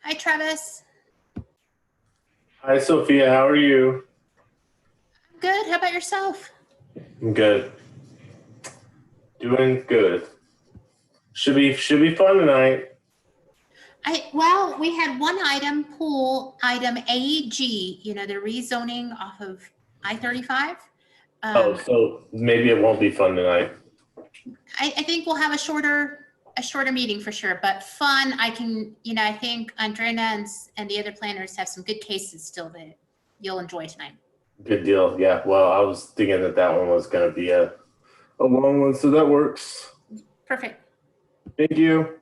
Hi, Travis. Hi, Sophia. How are you? I'm good. How about yourself? I'm good. Doing good. Should be fun tonight. Well, we had one item, pool item AG, the rezoning off of I-35. Oh, Um, so maybe it won't be fun tonight. I think we'll have a shorter meeting for sure, but fun. I think Andrina and the other planners have some good cases still that you'll enjoy tonight. Good deal. Yeah. Well, I was thinking that one was gonna be a long one, so that works. Perfect. Thank you.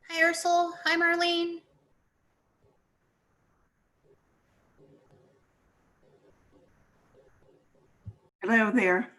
Hi, Ursula. Hi, Marlene. Hello there.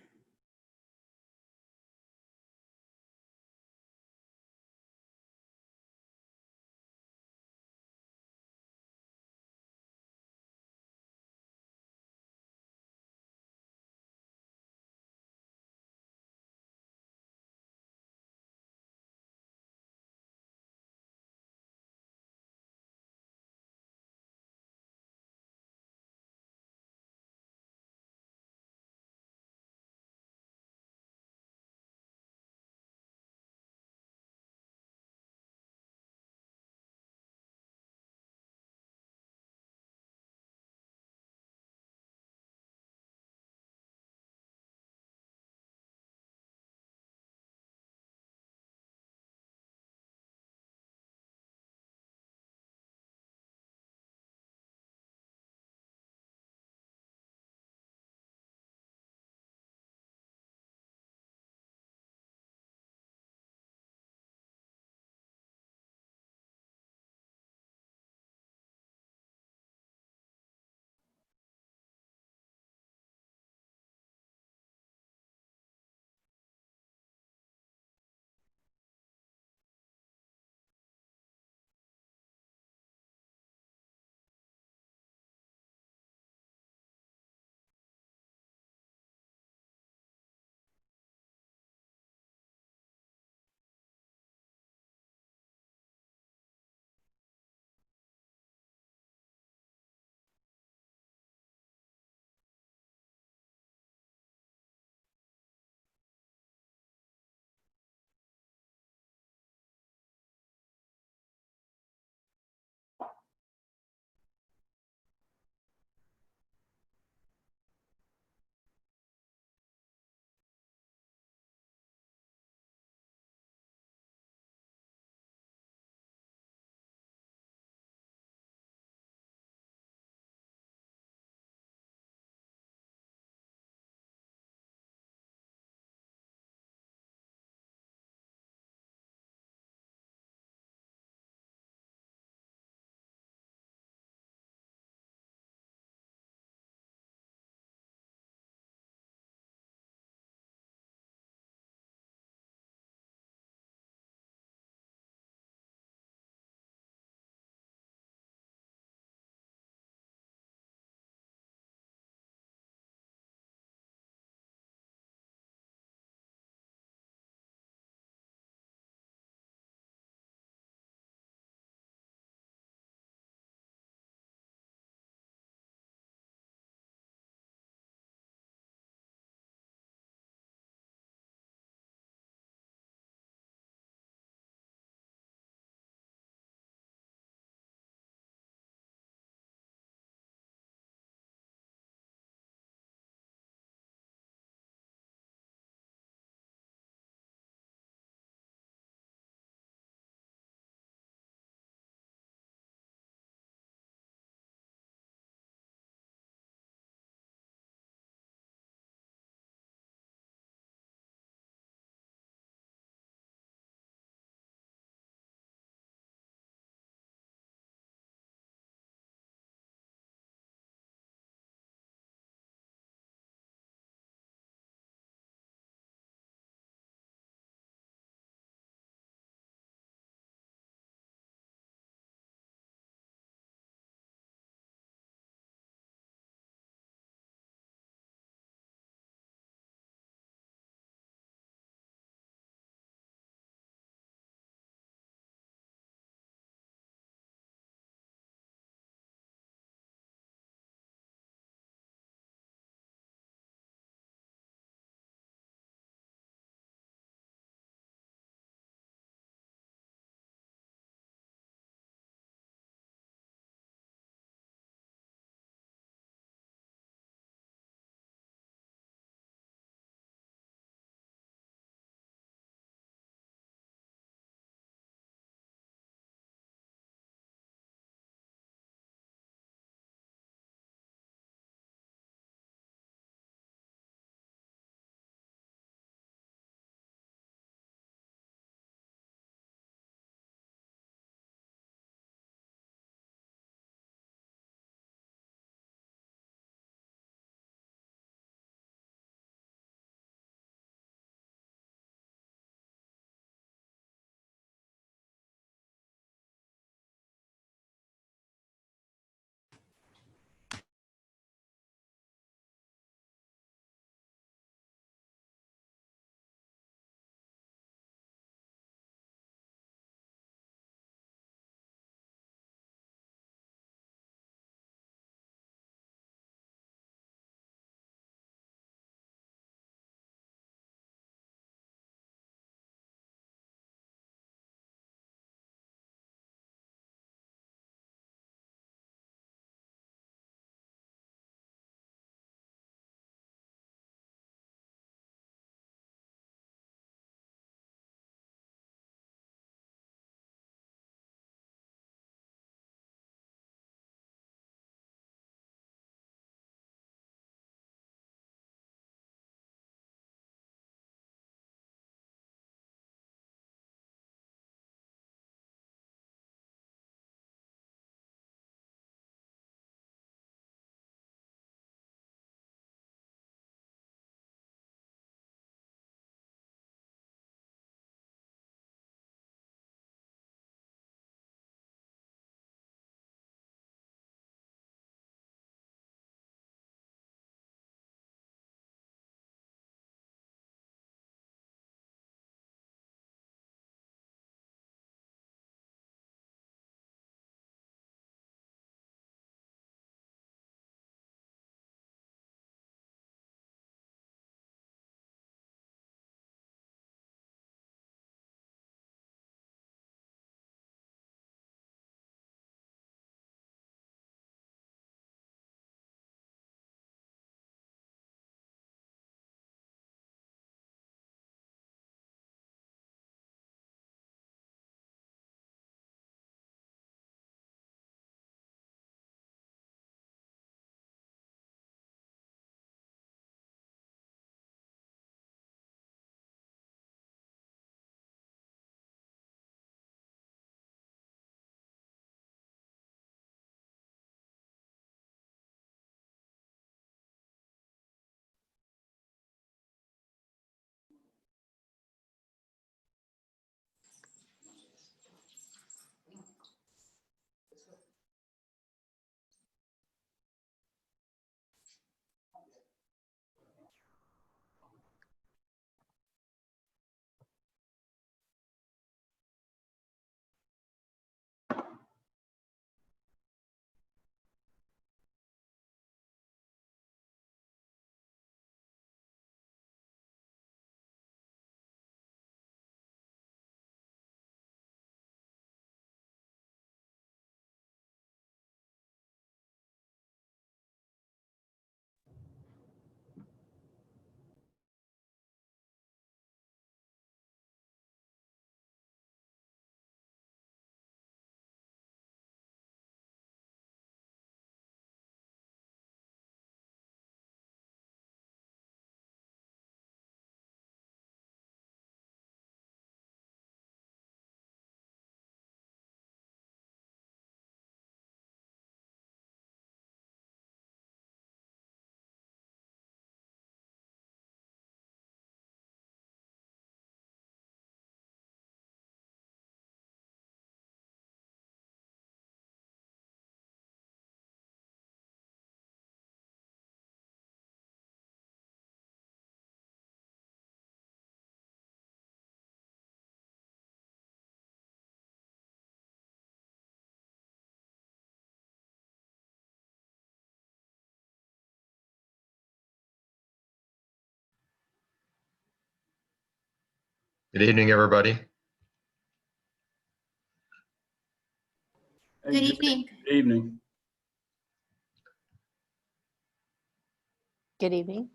Good evening, everybody. Good evening. Good evening. Good evening.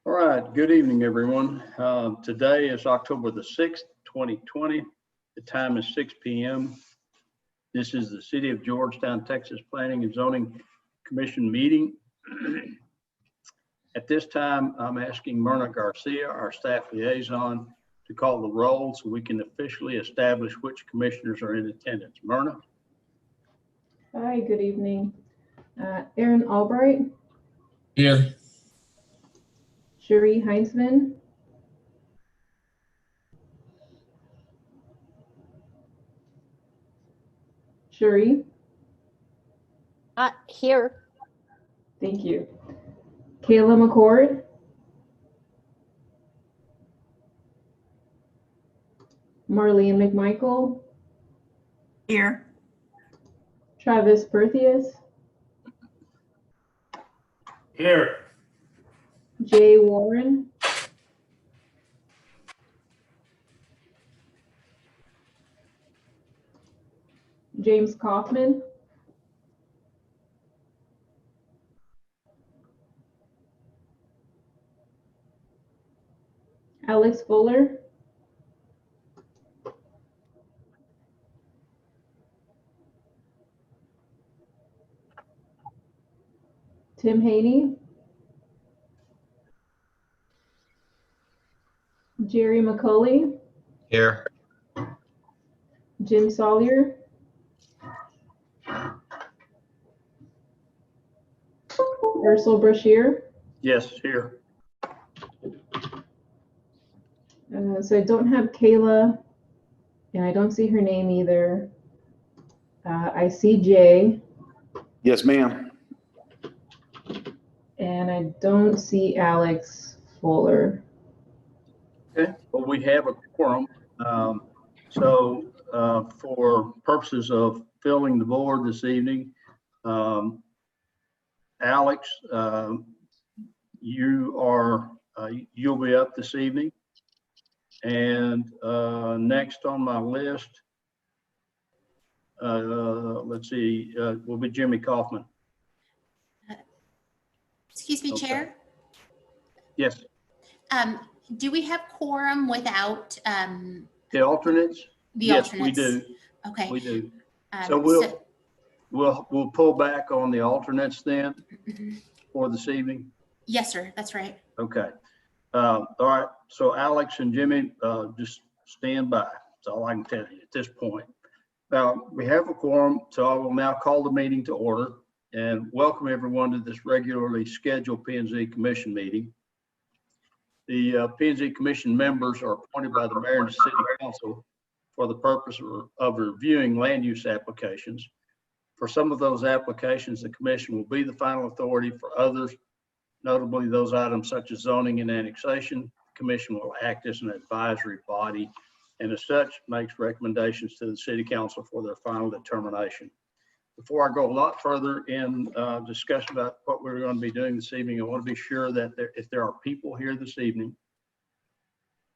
All right, good evening, everyone. Today is October the 6th, 2020. The time is 6 p.m. This is the City of Georgetown, Texas Planning and Zoning Commission meeting. At this time, I'm asking Myrna Garcia, our staff liaison, to call the roll so we can officially establish which commissioners are in attendance. Myrna? Hi, good evening. Aaron Albright, Here. Cherie Heinzman, Cherie, Here. thank you. Kayla McCord, Marlene McMichael, Here. Travis Perthius, Here. Jay Warren, James Kaufman, Alex Fuller, Tim Haney, Jerry McCulley, Here. Jim Sawyer, Ursula Brashear. Yes, here. So I don't have Kayla, and I don't see her name either. I see Jay, Yes, ma'am. and I don't see Alex Fuller. Okay, well, we have a quorum. For purposes of filling the board this evening, Alex, you'll be up this evening. And next on my list, let's see, will be Jimmy Kaufman. Excuse me, Okay. Chair. Yes, Do we have quorum without the alternates? the Yes, alternates? we do. Okay. We do. Um, So we'll pull back on the alternates then Mhm. for this evening. Yes, sir. That's right. Okay. All right. So Alex and Jimmy, just stand by. That's all I can tell you at this point. Now, we have a quorum, so I will now call the meeting to order and welcome everyone to this regularly scheduled P&Z Commission meeting. The P&Z Commission members are appointed by the mayor and city council for the purpose of reviewing land use applications. For some of those applications, the commission will be the final authority. For others, notably those items such as zoning and annexation, the commission will act as an advisory body and as such makes recommendations to the city council for their final determination. Before I go a lot further in discussion about what we're going to be doing this evening, I want to be sure that if there are people here this evening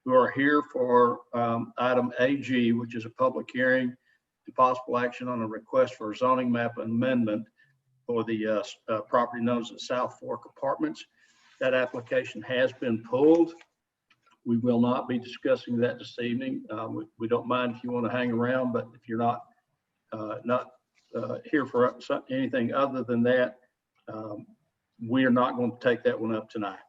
who are here for item AG, which is a public hearing and possible action on a request for a zoning map amendment for the property known as the South Fork Apartments. That application has been pulled. We will not be discussing that this evening. We don't mind if you want to hang around, but if you're not here for anything other than that, we are not going to take that one up tonight.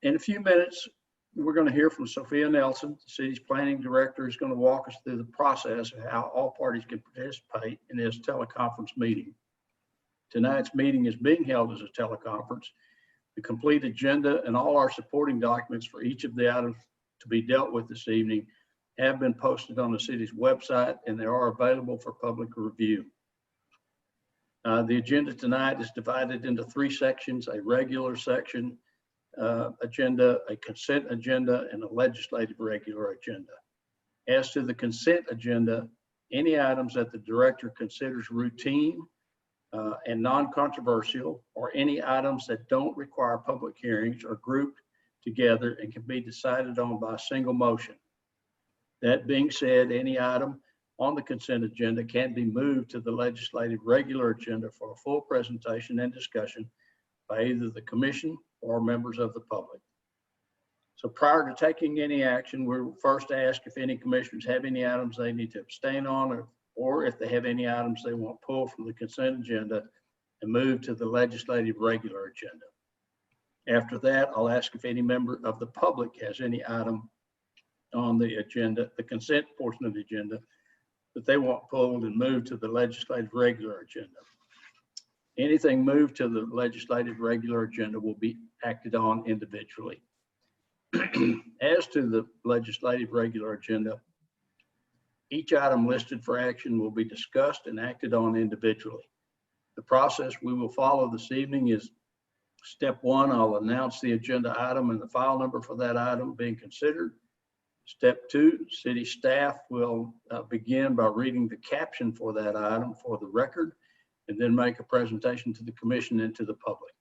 In a few minutes, we're going to hear from Sophia Nelson, the city's planning director, is going to walk us through the process of how all parties can participate in this teleconference meeting. Tonight's meeting is being held as a teleconference. The complete agenda and all our supporting documents for each of the items to be dealt with this evening have been posted on the city's website, and they are available for public review. The agenda tonight is divided into 3 sections: a regular section agenda, a consent agenda, and a legislative regular agenda. As to the consent agenda, any items that the director considers routine and non-controversial, or any items that don't require public hearings, are grouped together and can be decided on by a single motion. That being said, any item on the consent agenda can be moved to the legislative regular agenda for a full presentation and discussion by either the commission or members of the public. So prior to taking any action, we'll first ask if any commissioners have any items they need to abstain on, or if they have any items they want pulled from the consent agenda and move to the legislative regular agenda. After that, I'll ask if any member of the public has any item on the agenda, the consent portion of the agenda, that they want pulled and moved to the legislative regular agenda. Anything moved to the legislative regular agenda will be acted on individually. As to the legislative regular agenda, each item listed for action will be discussed and acted on individually. The process we will follow this evening is: step 1, I'll announce the agenda item and the file number for that item being considered. Step 2, city staff will begin by reading the caption for that item for the record, and then make a presentation to the commission and to the public.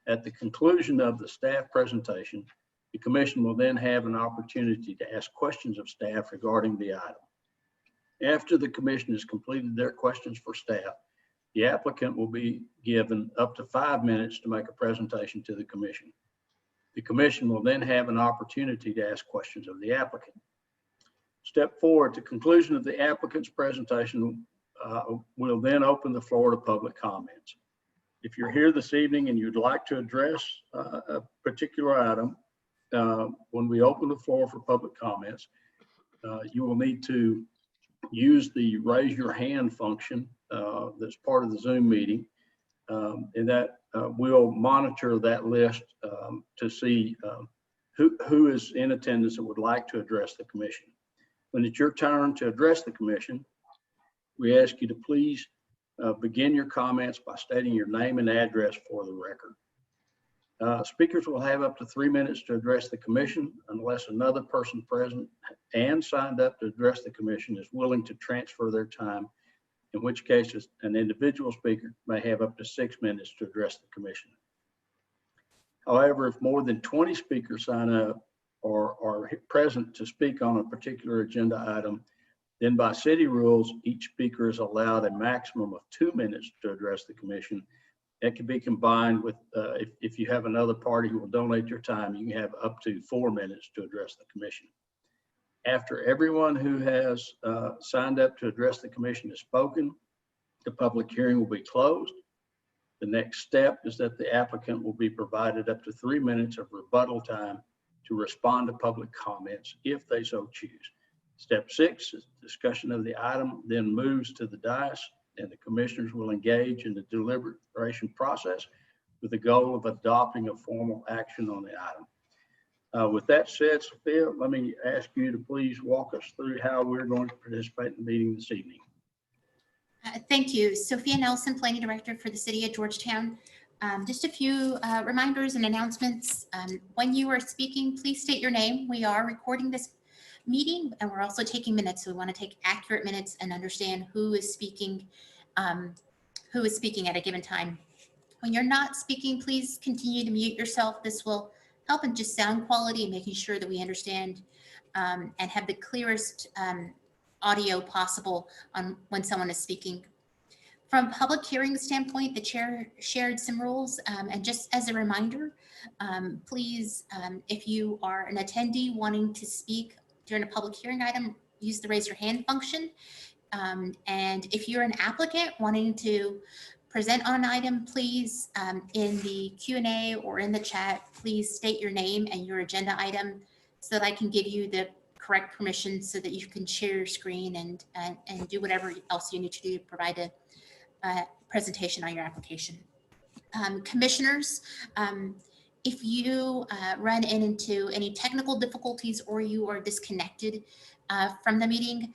At the conclusion of the staff presentation, the commission will then have an opportunity to ask questions of staff regarding the item. After the commission has completed their questions for staff, the applicant will be given up to 5 minutes to make a presentation to the commission. The commission will then have an opportunity to ask questions of the applicant. Step 4, at the conclusion of the applicant's presentation, we'll then open the floor to public comments. If you're here this evening and you'd like to address a particular item, when we open the floor for public comments, you will need to use the raise your hand function that's part of the Zoom meeting, and that we'll monitor that list to see who is in attendance and would like to address the commission. When it's your turn to address the commission, we ask you to please begin your comments by stating your name and address for the record. Speakers will have up to 3 minutes to address the commission unless another person present and signed up to address the commission is willing to transfer their time, in which case an individual speaker may have up to 6 minutes to address the commission. However, if more than 20 speakers sign up or are present to speak on a particular agenda item, then by city rules, each speaker is allowed a maximum of 2 minutes to address the commission. That can be combined with, if you have another party who will donate your time, you can have up to 4 minutes to address the commission. After everyone who has signed up to address the commission has spoken, the public hearing will be closed. The next step is that the applicant will be provided up to 3 minutes of rebuttal time to respond to public comments if they so choose. Step 6 is discussion of the item, then moves to the dais, and the commissioners will engage in the deliberation process with the goal of adopting a formal action on the item. With that said, Sophia, let me ask you to please walk us through how we're going to participate in the meeting this evening. Thank you. Sophia Nelson, Planning Director for the City of Georgetown. Just a few reminders and announcements. When you are speaking, please state your name. We are recording this meeting and we're also taking minutes. So we want to take accurate minutes and understand who is speaking at a given time. When you're not speaking, please continue to mute yourself. This will help in just sound quality and making sure that we understand and have the clearest audio possible on when someone is speaking. From a public hearing standpoint, the chair shared some rules, and just as a reminder, please, if you are an attendee wanting to speak during a public hearing item, use the raise your hand function. And if you're an applicant wanting to present on an item, please, in the Q&A or in the chat, please state your name and your agenda item so that I can give you the correct permission so that you can share your screen and do whatever else you need to do to provide a presentation on your application. Commissioners, if you run into any technical difficulties or you are disconnected from the meeting,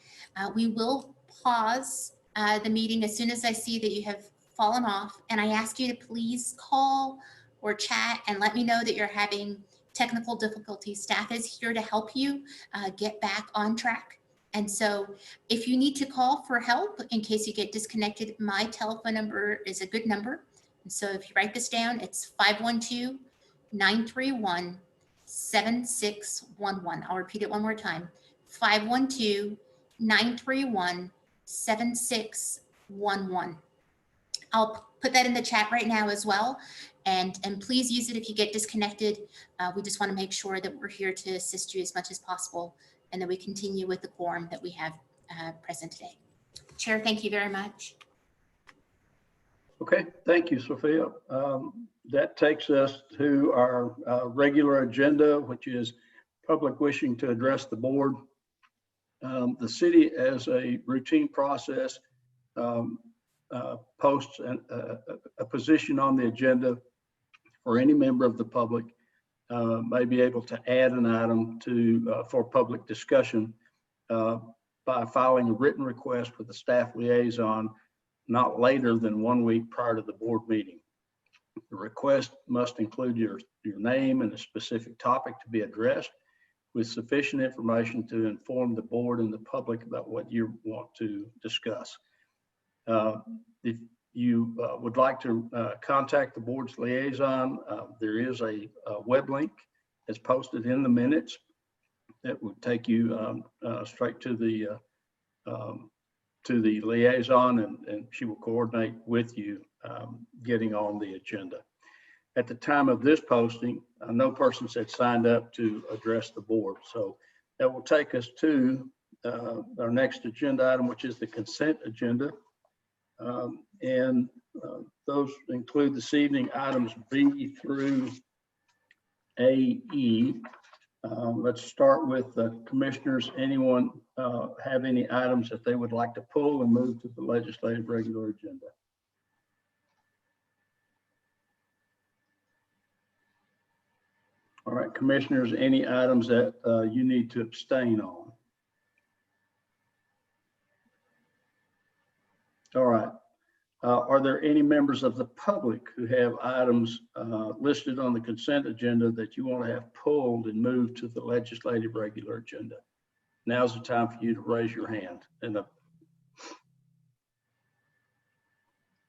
we will pause the meeting as soon as I see that you have fallen off, and I ask you to please call or chat and let me know that you're having technical difficulties. Staff is here to help you get back on track. And so if you need to call for help in case you get disconnected, my telephone number is a good number. And so if you write this down, it's 512-931-7611. I'll repeat it one more time, 512-931-7611. I'll put that in the chat right now as well. And please use it if you get disconnected. We just want to make sure that we're here to assist you as much as possible and that we continue with the quorum that we have present today. Chair, thank you very much. Okay, thank you, Sophia. That takes us to our regular agenda, which is public wishing to address the board. The city, as a routine process, posts a position on the agenda for any member of the public may be able to add an item to for public discussion by filing a written request with the staff liaison not later than 1 week prior to the board meeting. The request must include your name and a specific topic to be addressed with sufficient information to inform the board and the public about what you want to discuss. If you would like to contact the board's liaison, there is a web link that's posted in the minutes that would take you straight to the liaison, and she will coordinate with you getting on the agenda. At the time of this posting, no persons had signed up to address the board. So that will take us to our next agenda item, which is the consent agenda. Those include this evening items B through AE. Let's start with the commissioners. Anyone have any items that they would like to pull and move to the legislative regular agenda? All right, commissioners, any items that you need to abstain on? All right. Are there any members of the public who have items listed on the consent agenda that you want to have pulled and moved to the legislative regular agenda? Now's the time for you to raise your hand. And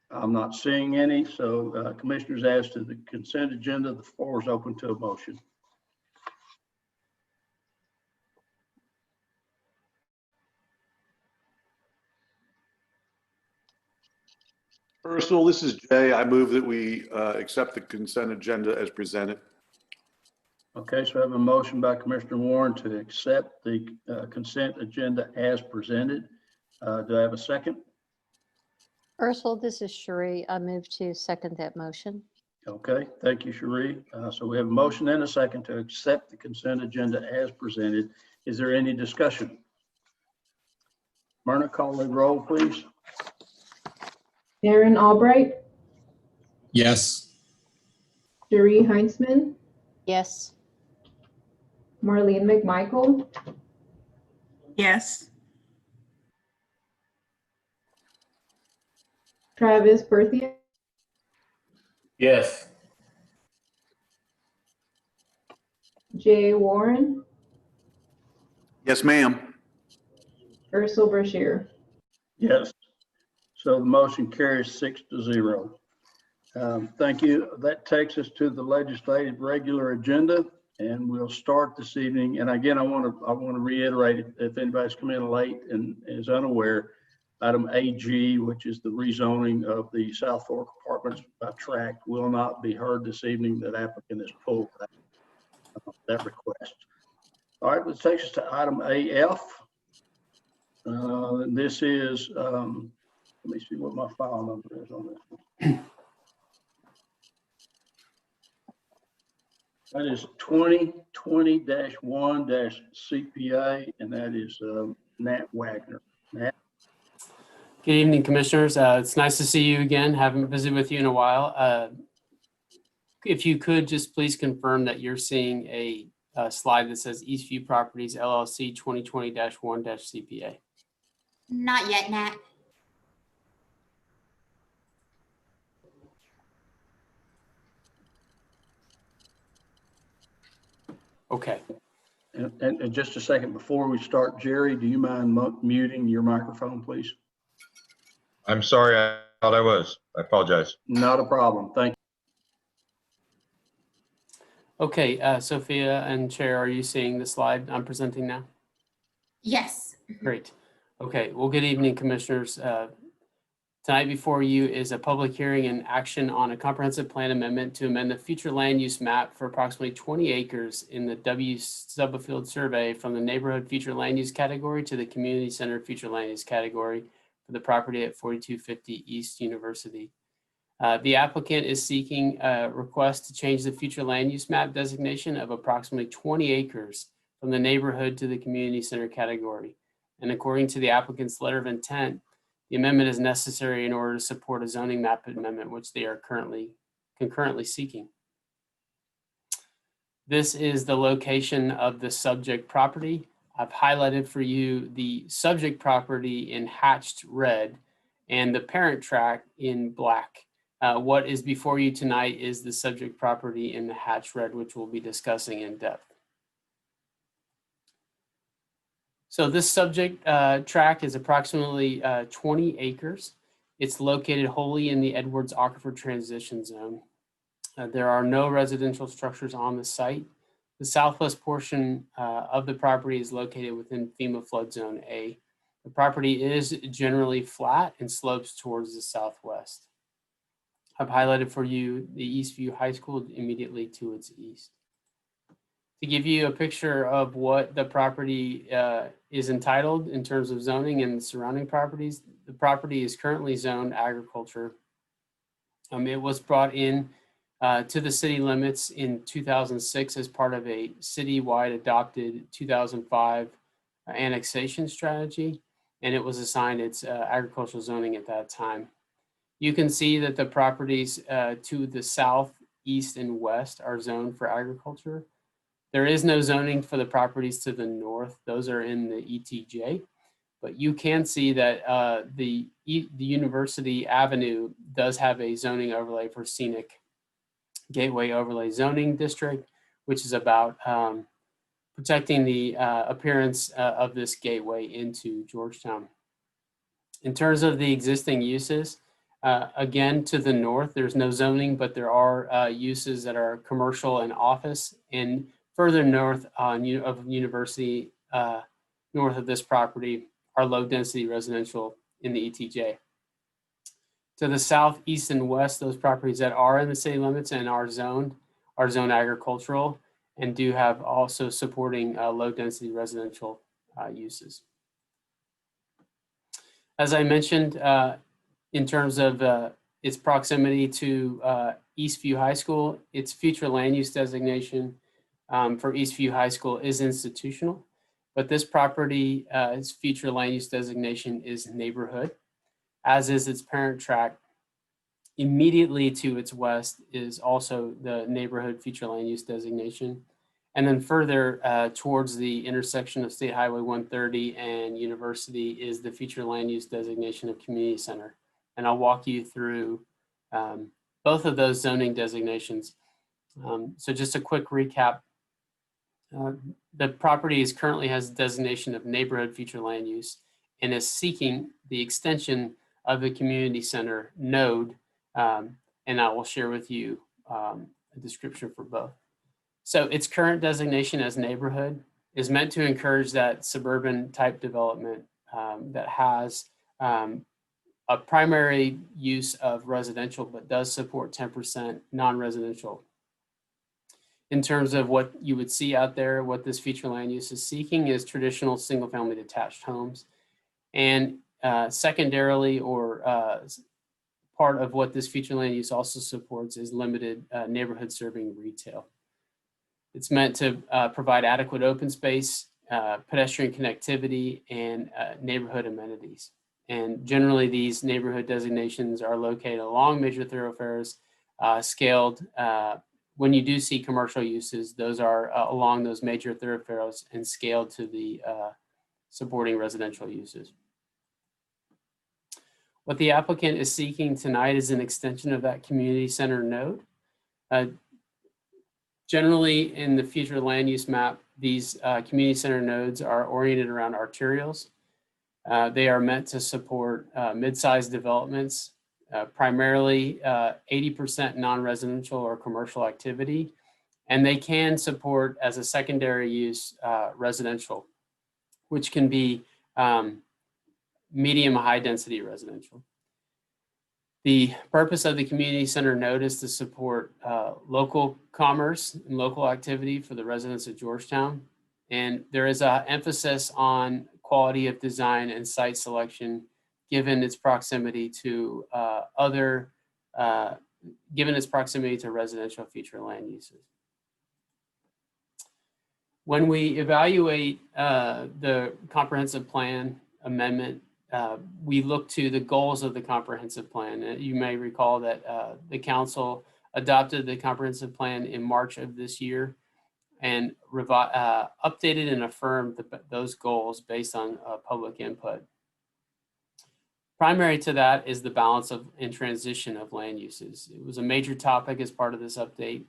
I'm not seeing any. So commissioners, as to the consent agenda, the floor is open to a motion. Ursula, this is Jay. I move that we accept the consent agenda as presented. Okay, so I have a motion by Commissioner Warren to accept the consent agenda as presented. Do I have a second? Ursula, this is Cherie. I move to second that motion. Okay, thank you, Cherie. So we have a motion and a second to accept the consent agenda as presented. Is there any discussion? Myrna, call the roll, please. Aaron Albright, Yes. Cherie Heinzman, Yes. Marlene McMichael, Yes. Travis Berthium, Yes. Jay Warren, Yes, ma'am. Ursula Brashear. Yes. So the motion carries 6-0. Thank you. That takes us to the legislative regular agenda, and we'll start this evening. And again, I want to reiterate, if anybody's come in late and is unaware, item AG, which is the rezoning of the South Fork Apartments by tract, will not be heard this evening. That applicant has pulled that request. All right, this takes us to item AF. This is, let me see what my file number is on this one. That is 2020-1-CPA, and that is Nat Wagner. Nat? Good evening, Commissioners. It's nice to see you again. Haven't visited with you in a while. If you could just please confirm that you're seeing a slide that says Eastview Properties LLC 2020-1-CPA. Not yet, Nat. Okay. And just a second before we start, Jerry, do you mind muting your microphone, please? I'm sorry, I thought I was. I apologize. Not a problem. Thank Okay, Sophia and Chair, are you seeing the slide I'm presenting now? Yes. Great. Okay, well, good evening, Commissioners. Tonight before you is a public hearing and action on a comprehensive plan amendment to amend the future land use map for approximately 20 acres in the W Subfield survey from the neighborhood future land use category to the community center future land use category for the property at 4250 East University. The applicant is seeking a request to change the future land use map designation of approximately 20 acres from the neighborhood to the community center category. And according to the applicant's letter of intent, the amendment is necessary in order to support a zoning map amendment, which they are concurrently seeking. This is the location of the subject property. I've highlighted for you the subject property in hatched red and the parent tract in black. What is before you tonight is the subject property in the hatched red, which we'll be discussing in depth. So this subject tract is approximately 20 acres. It's located wholly in the Edwards Aquifer Transition Zone. There are no residential structures on the site. The southwest portion of the property is located within FEMA Flood Zone A. The property is generally flat and slopes towards the southwest. I've highlighted for you the Eastview High School immediately to its east. To give you a picture of what the property is entitled in terms of zoning and surrounding properties, the property is currently zoned agriculture. It was brought in to the city limits in 2006 as part of a citywide adopted 2005 annexation strategy, and it was assigned its agricultural zoning at that time. You can see that the properties to the south, east, and west are zoned for agriculture. There is no zoning for the properties to the north. Those are in the ETJ, but you can see that the University Avenue does have a zoning overlay for scenic gateway overlay zoning district, which is about protecting the appearance of this gateway into Georgetown. In terms of the existing uses, again, to the north, there's no zoning, but there are uses that are commercial and office, and further north of University, north of this property, are low density residential in the ETJ. To the south, east, and west, those properties that are in the city limits and are zoned agricultural and do have also supporting low density residential uses. As I mentioned, in terms of its proximity to Eastview High School, its future land use designation for Eastview High School is institutional, but this property, its future land use designation is neighborhood, as is its parent tract. Immediately to its west is also the neighborhood future land use designation. And then further towards the intersection of State Highway 130 and University is the future land use designation of community center. And I'll walk you through both of those zoning designations. So just a quick recap. The property currently has a designation of neighborhood future land use and is seeking the extension of the community center node. And I will share with you a description for both. So its current designation as neighborhood is meant to encourage that suburban type development that has a primary use of residential, but does support 10% non-residential. In terms of what you would see out there, what this future land use is seeking is traditional single family detached homes. And secondarily, or part of what this future land use also supports is limited neighborhood serving retail. It's meant to provide adequate open space, pedestrian connectivity, and neighborhood amenities. And generally, these neighborhood designations are located along major thoroughfares, scaled. When you do see commercial uses, those are along those major thoroughfares and scaled to the supporting residential uses. What the applicant is seeking tonight is an extension of that community center node. Generally, in the future land use map, these community center nodes are oriented around arterials. They are meant to support mid-sized developments, primarily 80% non-residential or commercial activity, and they can support as a secondary use residential, which can be medium high density residential. The purpose of the community center node is to support local commerce and local activity for the residents of Georgetown. And there is an emphasis on quality of design and site selection given its proximity to residential future land uses. When we evaluate the comprehensive plan amendment, we look to the goals of the comprehensive plan. You may recall that the council adopted the comprehensive plan in March of this year and updated and affirmed those goals based on public input. Primary to that is the balance of and transition of land uses. It was a major topic as part of this update.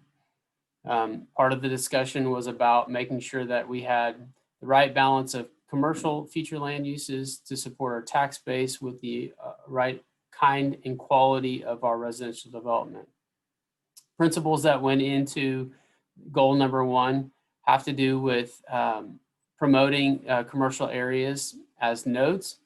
Part of the discussion was about making sure that we had the right balance of commercial future land uses to support our tax base with the right kind and quality of our residential development. Principles that went into goal number 1 have to do with promoting commercial areas as nodes,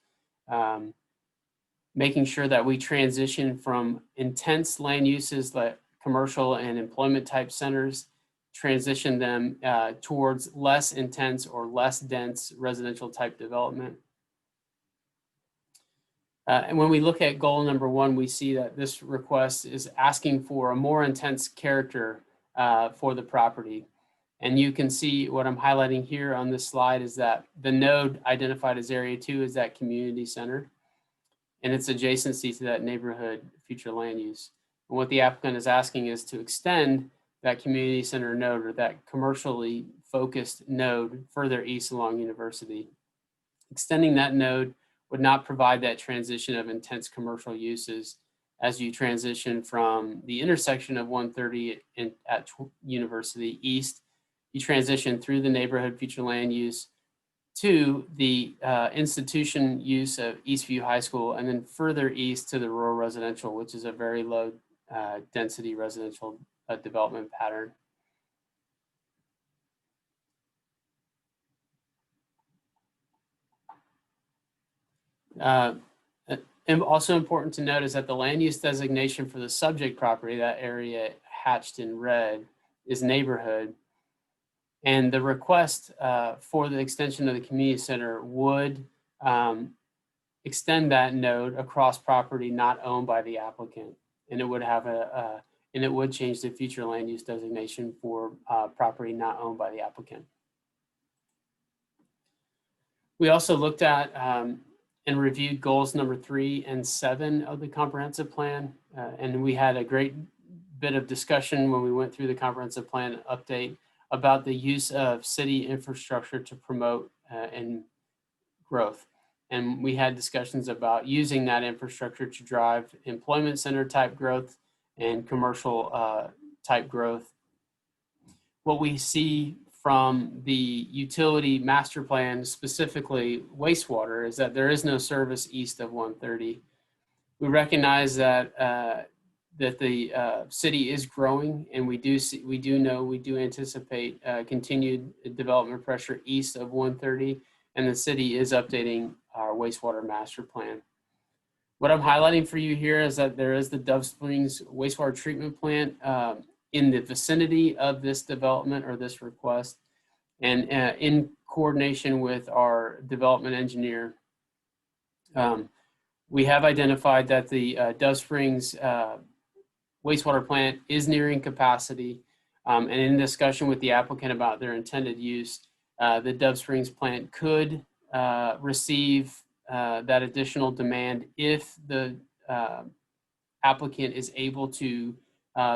making sure that we transition from intense land uses like commercial and employment type centers, transition them towards less intense or less dense residential type development. And when we look at goal number 1, we see that this request is asking for a more intense character for the property. And you can see what I'm highlighting here on this slide is that the node identified as area 2 is that community center and its adjacency to that neighborhood future land use. And what the applicant is asking is to extend that community center node or that commercially focused node further east along University. Extending that node would not provide that transition of intense commercial uses as you transition from the intersection of 130 at University East. You transition through the neighborhood future land use to the institution use of Eastview High School, and then further east to the rural residential, which is a very low density residential development pattern. And also important to note is that the land use designation for the subject property, that area hatched in red, is neighborhood. And the request for the extension of the community center would extend that node across property not owned by the applicant. And it would have and it would change the future land use designation for property not owned by the applicant. We also looked at and reviewed goals number 3 and 7 of the comprehensive plan. And we had a great bit of discussion when we went through the comprehensive plan update about the use of city infrastructure to promote and growth. And we had discussions about using that infrastructure to drive employment center type growth and commercial type growth. What we see from the utility master plan, specifically wastewater, is that there is no service east of 130. We recognize that that the city is growing, and we do anticipate continued development pressure east of 130, and the city is updating our wastewater master plan. What I'm highlighting for you here is that there is the Dove Springs wastewater treatment plant in the vicinity of this development or this request, and in coordination with our development engineer, we have identified that the Dove Springs wastewater plant is nearing capacity. And in discussion with the applicant about their intended use, the Dove Springs plant could receive that additional demand if the applicant is able to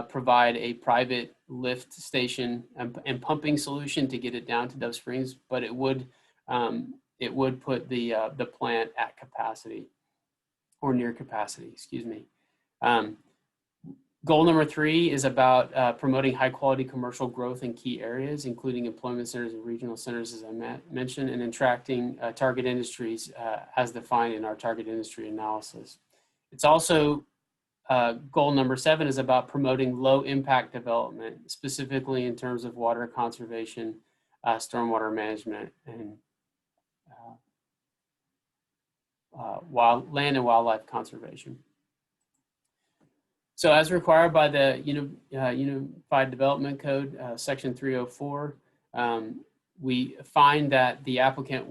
provide a private lift station and pumping solution to get it down to Dove Springs, but it would put the plant at capacity or near capacity, excuse me. Goal number 3 is about promoting high quality commercial growth in key areas, including employment centers and regional centers, as I mentioned, and attracting target industries as defined in our target industry analysis. It's also goal number 7 is about promoting low impact development, specifically in terms of water conservation, stormwater management, and land and wildlife conservation. So as required by the Unified Development Code, Section 304, we find that the applicant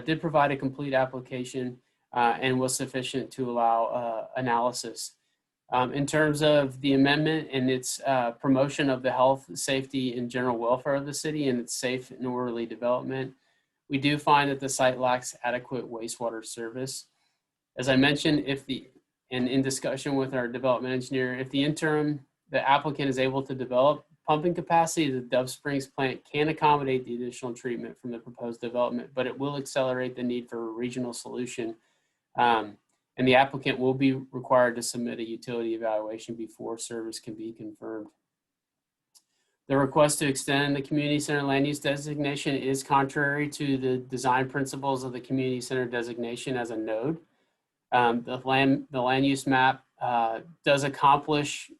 did provide a complete application and was sufficient to allow analysis. In terms of the amendment and its promotion of the health, safety, and general welfare of the city and its safe and orderly development, we do find that the site lacks adequate wastewater service. As I mentioned, and in discussion with our development engineer, if the applicant is able to develop pumping capacity, the Dove Springs plant can accommodate the additional treatment from the proposed development, but it will accelerate the need for a regional solution. And the applicant will be required to submit a utility evaluation before service can be confirmed. The request to extend the community center land use designation is contrary to the design principles of the community center designation as a node. The land use map does accomplish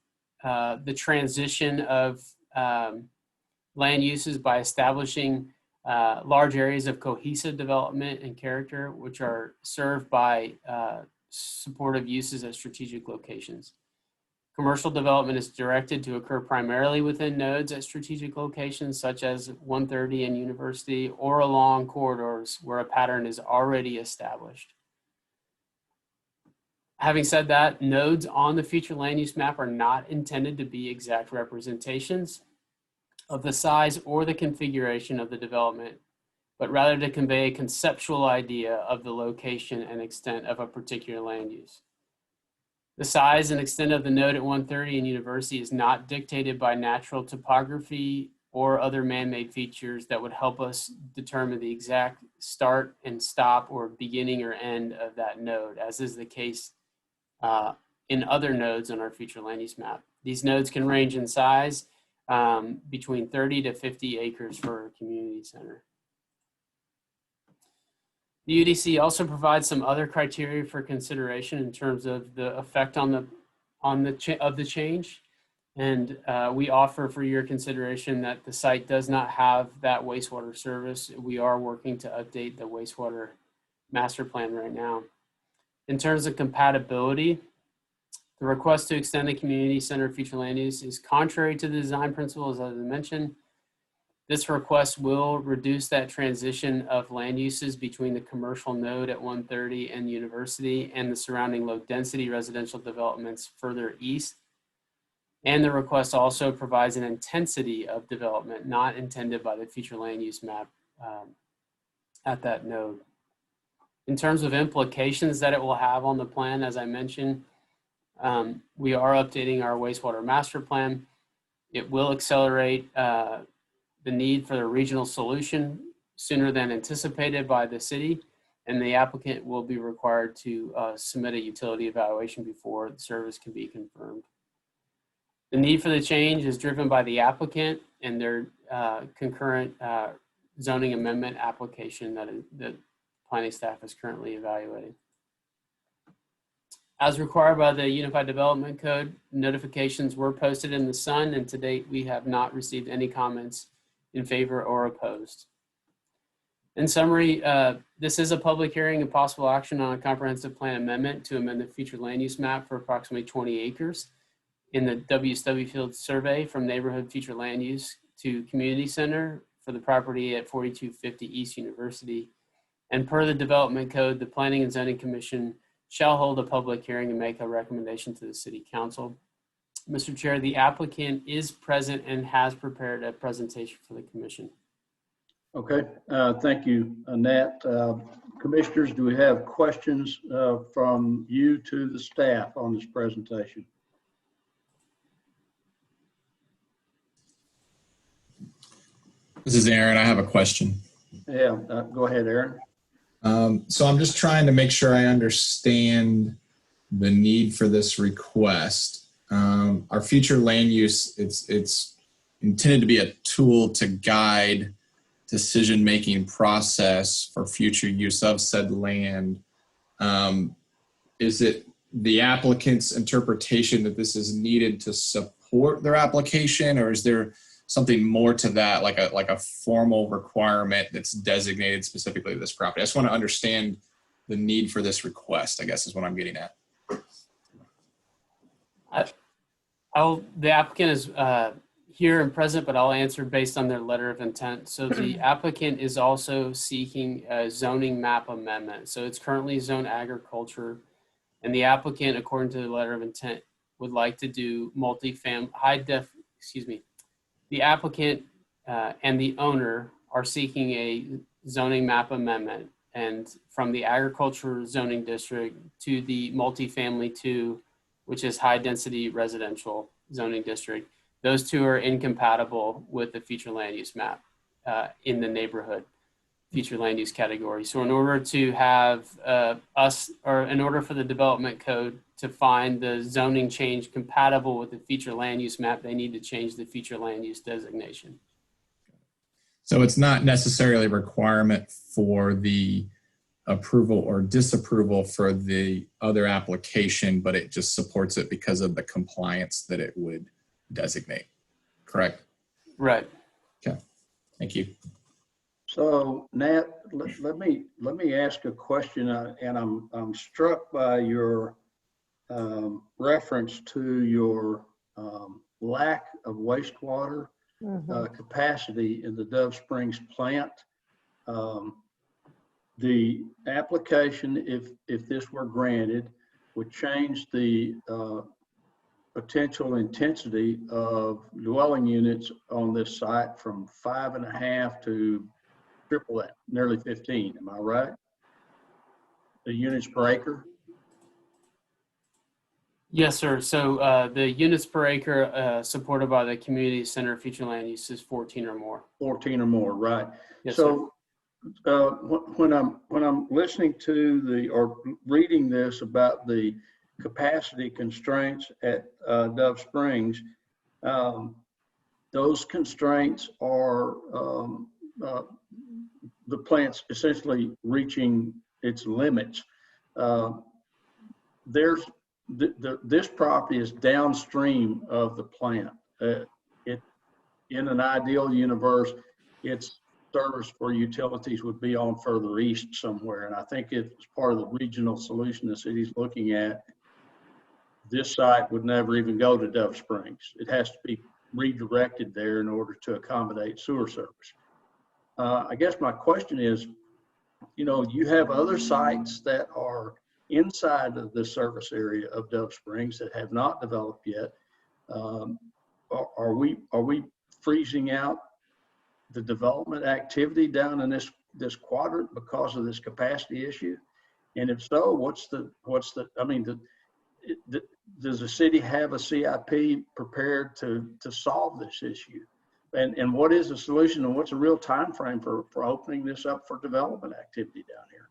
the transition of land uses by establishing large areas of cohesive development and character, which are served by supportive uses at strategic locations. Commercial development is directed to occur primarily within nodes at strategic locations such as 130 and University, or along corridors where a pattern is already established. Having said that, nodes on the future land use map are not intended to be exact representations of the size or the configuration of the development, but rather to convey a conceptual idea of the location and extent of a particular land use. The size and extent of the node at 130 and University is not dictated by natural topography or other man-made features that would help us determine the exact start and stop or beginning or end of that node, as is the case in other nodes on our future land use map. These nodes can range in size between 30 to 50 acres for a community center. The UDC also provides some other criteria for consideration in terms of the effect of the change. And we offer for your consideration that the site does not have that wastewater service. We are working to update the wastewater master plan right now. In terms of compatibility, the request to extend the community center future land use is contrary to the design principles, as I mentioned. This request will reduce that transition of land uses between the commercial node at 130 and University and the surrounding low density residential developments further east. And the request also provides an intensity of development not intended by the future land use map at that node. In terms of implications that it will have on the plan, as I mentioned, we are updating our wastewater master plan. It will accelerate the need for a regional solution sooner than anticipated by the city, and the applicant will be required to submit a utility evaluation before the service can be confirmed. The need for the change is driven by the applicant and their concurrent zoning amendment application that planning staff is currently evaluating. As required by the Unified Development Code, notifications were posted in the Sun, and to date, we have not received any comments in favor or opposed. In summary, this is a public hearing and possible action on a comprehensive plan amendment to amend the future land use map for approximately 20 acres in the W. Stubblefield survey from neighborhood future land use to community center for the property at 4250 East University. And per the Development Code, the Planning and Zoning Commission shall hold a public hearing and make a recommendation to the City Council. Mr. Chair, the applicant is present and has prepared a presentation for the commission. Okay, thank you, Nat. Commissioners, do we have questions from you to the staff on this presentation? This is Aaron. I have a question. Yeah, go ahead, Aaron. So I'm just trying to make sure I understand the need for this request. Our future land use, it's intended to be a tool to guide decision-making process for future use of said land. Is it the applicant's interpretation that this is needed to support their application, or is there something more to that, like a formal requirement that's designated specifically to this property? I just want to understand the need for this request, I guess is what I'm getting at. The applicant is here and present, but I'll answer based on their letter of intent. So the applicant is also seeking a zoning map amendment. So it's currently zoned agriculture, and the applicant, according to the letter of intent, would like to do the applicant and the owner are seeking a zoning map amendment, and from the agriculture zoning district to the multifamily 2, which is high density residential zoning district. Those two are incompatible with the future land use map in the neighborhood future land use category. So in order to have in order for the development code to find the zoning change compatible with the future land use map, they need to change the future land use designation. So it's not necessarily a requirement for the approval or disapproval for the other application, but it just supports it because of the compliance that it would designate, correct? Right. Okay, thank you. So Nat, let me ask a question, and I'm struck by your reference to your lack of wastewater capacity in the Dove Springs plant. The application, if this were granted, would change the potential intensity of dwelling units on this site from 5.5 to triple that, nearly 15. Am I right? The units per acre? Yes, sir. So the units per acre supported by the community center future land use is 14 or more. 14 or more, right? Yes, so when I'm listening to or reading this about the capacity constraints at Dove Springs, those constraints are the plant's essentially reaching its limits. This property is downstream of the plant. In an ideal universe, its service for utilities would be on further east somewhere. And I think if it's part of the regional solution the city's looking at, this site would never even go to Dove Springs. It has to be redirected there in order to accommodate sewer service. I guess my question is, you have other sites that are inside of the service area of Dove Springs that have not developed yet. Are we freezing out the development activity down in this quadrant because of this capacity issue? And if so, does the city have a CIP prepared to solve this issue? And what is the solution, and what's a real time frame for opening this up for development activity down here?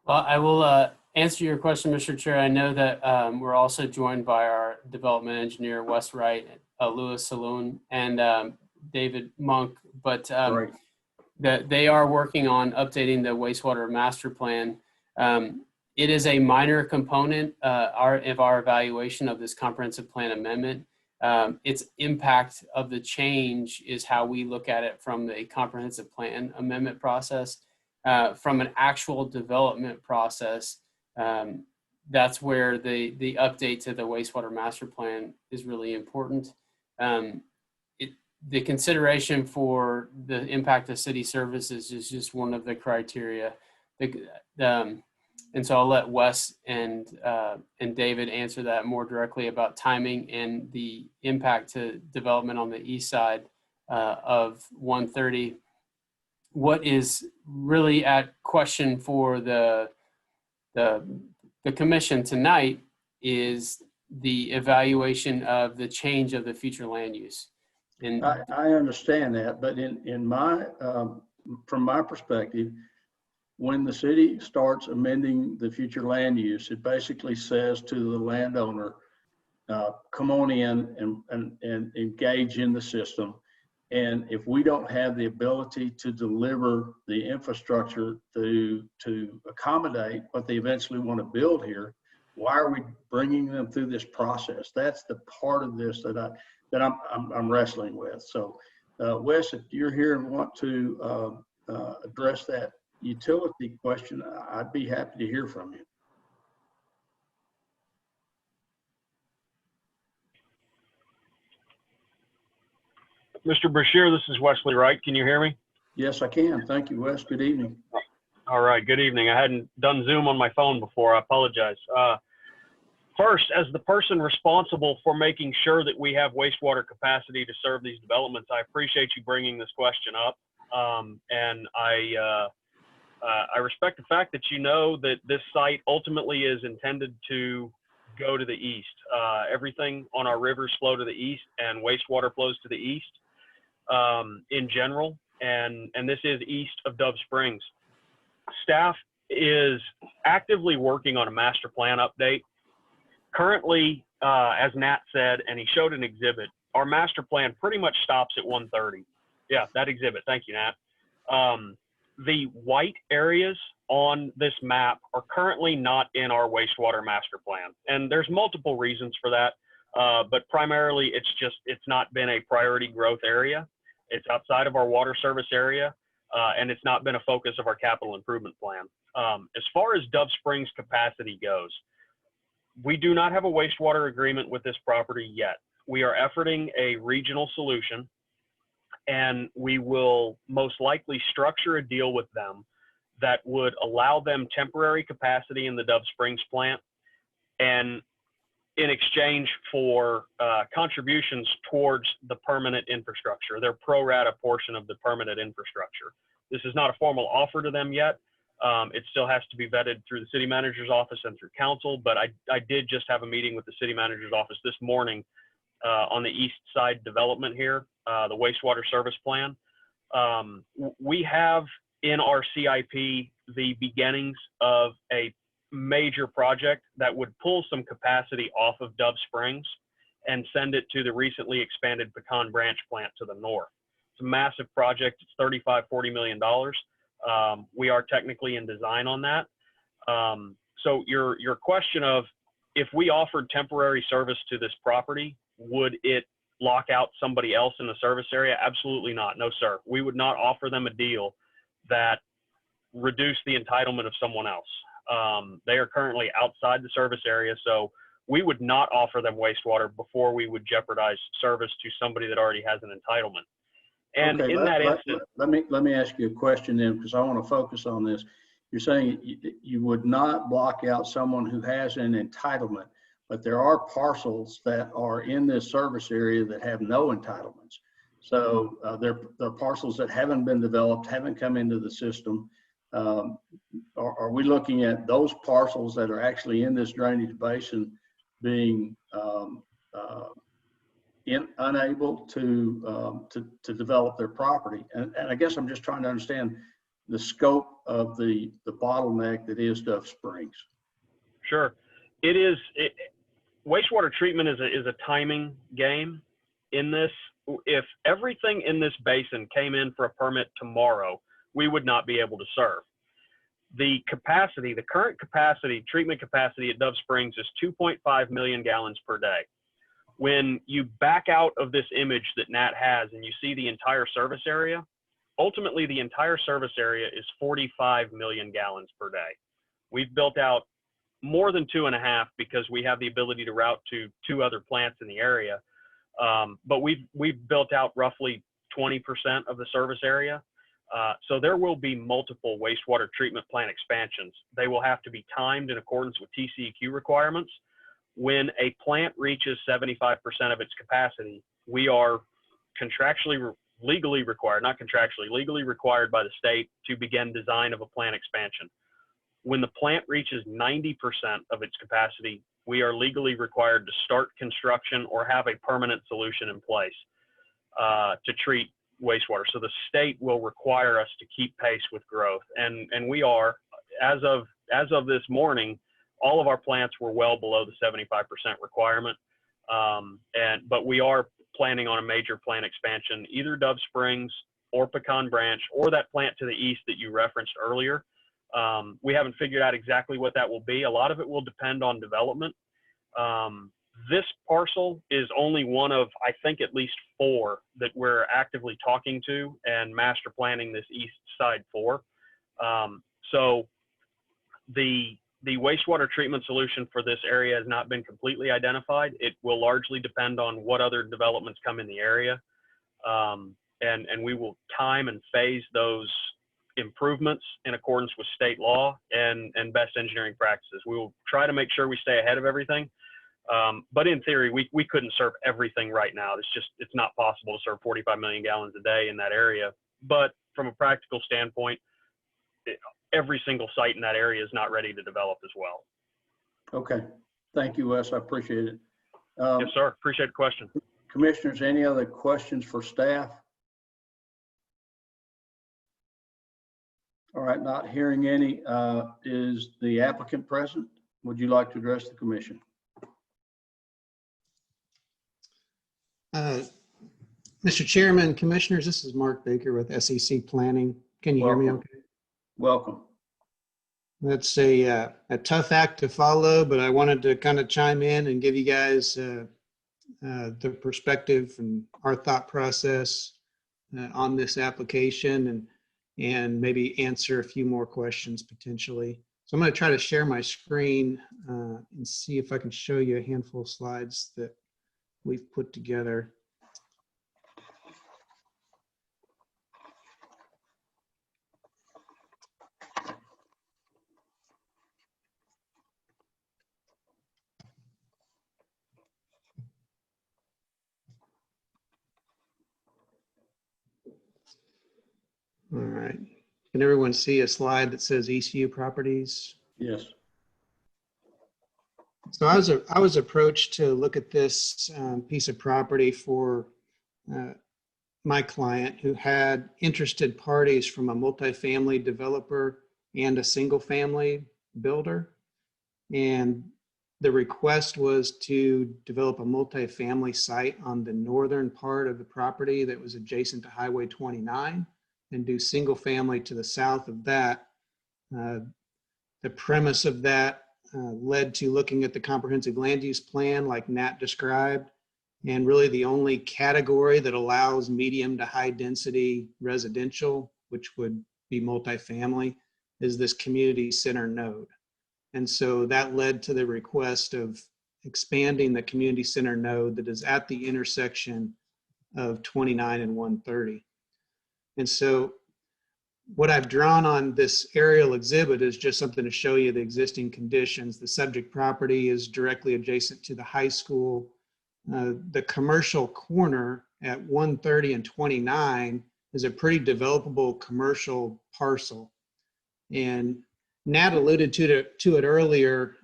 Well, I will answer your question, Mr. Chair. I know that we're also joined by our development engineer, Wes Wright, Louis Saloon, and David Monk, but they are working on updating the wastewater master plan. It is a minor component of our evaluation of this comprehensive plan amendment. Its impact of the change is how we look at it from the comprehensive plan amendment process. From an actual development process, that's where the update to the wastewater master plan is really important. The consideration for the impact of city services is just one of the criteria. And so I'll let Wes and David answer that more directly about timing and the impact to development on the east side of 130. What is really at question for the commission tonight is the evaluation of the change of the future land use. And I understand that, but in my, from my perspective, when the city starts amending the future land use, it basically says to the landowner, come on in and engage in the system. And if we don't have the ability to deliver the infrastructure to accommodate what they eventually want to build here, why are we bringing them through this process? That's the part of this that I'm wrestling with. So, Wes, if you're here and want to address that utility question, I'd be happy to hear from you. Mr. Brashear, this is Wesley Wright. Can you hear me? Yes, I can. Thank you, Wes. Good evening. All right. Good evening. I hadn't done Zoom on my phone before. I apologize. First, as the person responsible for making sure that we have wastewater capacity to serve these developments, I appreciate you bringing this question up. And I respect the fact that you know that this site ultimately is intended to go to the east. Everything on our rivers flow to the east, and wastewater flows to the east in general. And this is east of Dove Springs. Staff is actively working on a master plan update. Currently, as Nat said, and he showed an exhibit, our master plan pretty much stops at 130. Yeah, that exhibit. Thank you, Nat. The white areas on this map are currently not in our wastewater master plan. And there's multiple reasons for that. But primarily it's not been a priority growth area. It's outside of our water service area. And it's not been a focus of our capital improvement plan. As far as Dove Springs capacity goes, we do not have a wastewater agreement with this property yet. We are efforting a regional solution, and we will most likely structure a deal with them that would allow them temporary capacity in the Dove Springs plant, and in exchange for contributions towards the permanent infrastructure, their pro rata portion of the permanent infrastructure. This is not a formal offer to them yet. It still has to be vetted through the city manager's office and through council, but I did just have a meeting with the city manager's office this morning on the east side development here, the wastewater service plan. We have in our CIP the beginnings of a major project that would pull some capacity off of Dove Springs and send it to the recently expanded Pecan Branch plant to the north. It's a massive project. It's $35–40 million. We are technically in design on that. So your question of if we offered temporary service to this property, would it lock out somebody else in the service area? Absolutely not. No, sir. We would not offer them a deal that reduced the entitlement of someone else. They are currently outside the service area, so we would not offer them wastewater before we would jeopardize service to somebody that already has an entitlement. And okay, in that instance, let me ask you a question then, because I want to focus on this. You're saying you would not block out someone who has an entitlement, but there are parcels that are in this service area that have no entitlements. So they're parcels that haven't been developed, haven't come into the system. Are we looking at those parcels that are actually in this drainage basin being unable to develop their property? And I guess I'm just trying to understand the scope of the bottleneck that is Dove Springs. Sure. Wastewater treatment is a timing game in this. If everything in this basin came in for a permit tomorrow, we would not be able to serve. The capacity, the current capacity, treatment capacity at Dove Springs is 2.5 million gallons per day. When you back out of this image that Nat has and you see the entire service area, ultimately the entire service area is 45 million gallons per day. We've built out more than 2.5 because we have the ability to route to 2 other plants in the area. But we've built out roughly 20% of the service area. So there will be multiple wastewater treatment plant expansions. They will have to be timed in accordance with TCEQ requirements. When a plant reaches 75% of its capacity, we are contractually, legally required, not contractually, legally required by the state to begin design of a plant expansion. When the plant reaches 90% of its capacity, we are legally required to start construction or have a permanent solution in place to treat wastewater. So the state will require us to keep pace with growth. And we are, as of this morning, all of our plants were well below the 75% requirement. But we are planning on a major plant expansion, either Dove Springs or Pecan Branch or that plant to the east that you referenced earlier. We haven't figured out exactly what that will be. A lot of it will depend on development. This parcel is only one of, I think, at least 4 that we're actively talking to and master planning this east side for. So the wastewater treatment solution for this area has not been completely identified. It will largely depend on what other developments come in the area. And we will time and phase those improvements in accordance with state law and best engineering practices. We will try to make sure we stay ahead of everything. But in theory, we couldn't serve everything right now. It's not possible to serve 45 million gallons a day in that area. But from a practical standpoint, every single site in that area is not ready to develop as well. Okay. Thank you, Wes. I appreciate it. Yes, sir. Appreciate the question. Commissioners, any other questions for staff? All right, not hearing any. Is the applicant present? Would you like to address the commission? Mr. Chairman, Commissioners, this is Mark Baker with SEC Planning. Can you hear me okay? Welcome. That's a tough act to follow, but I wanted to kind of chime in and give you guys the perspective and our thought process on this application and maybe answer a few more questions potentially. So I'm going to try to share my screen and see if I can show you a handful of slides that we've put together. All right. Can everyone see a slide that says ECU properties? Yes. So I was approached to look at this piece of property for my client who had interested parties from a multifamily developer and a single family builder. And the request was to develop a multifamily site on the northern part of the property that was adjacent to Highway 29 and do single family to the south of that. The premise of that led to looking at the comprehensive land use plan like Nat described, and really the only category that allows medium to high density residential, which would be multifamily, is this community center node. And so that led to the request of expanding the community center node that is at the intersection of 29 and 130. And so what I've drawn on this aerial exhibit is just something to show you the existing conditions. The subject property is directly adjacent to the high school. The commercial corner at 130 and 29 is a pretty developable commercial parcel. And Nat alluded to it earlier.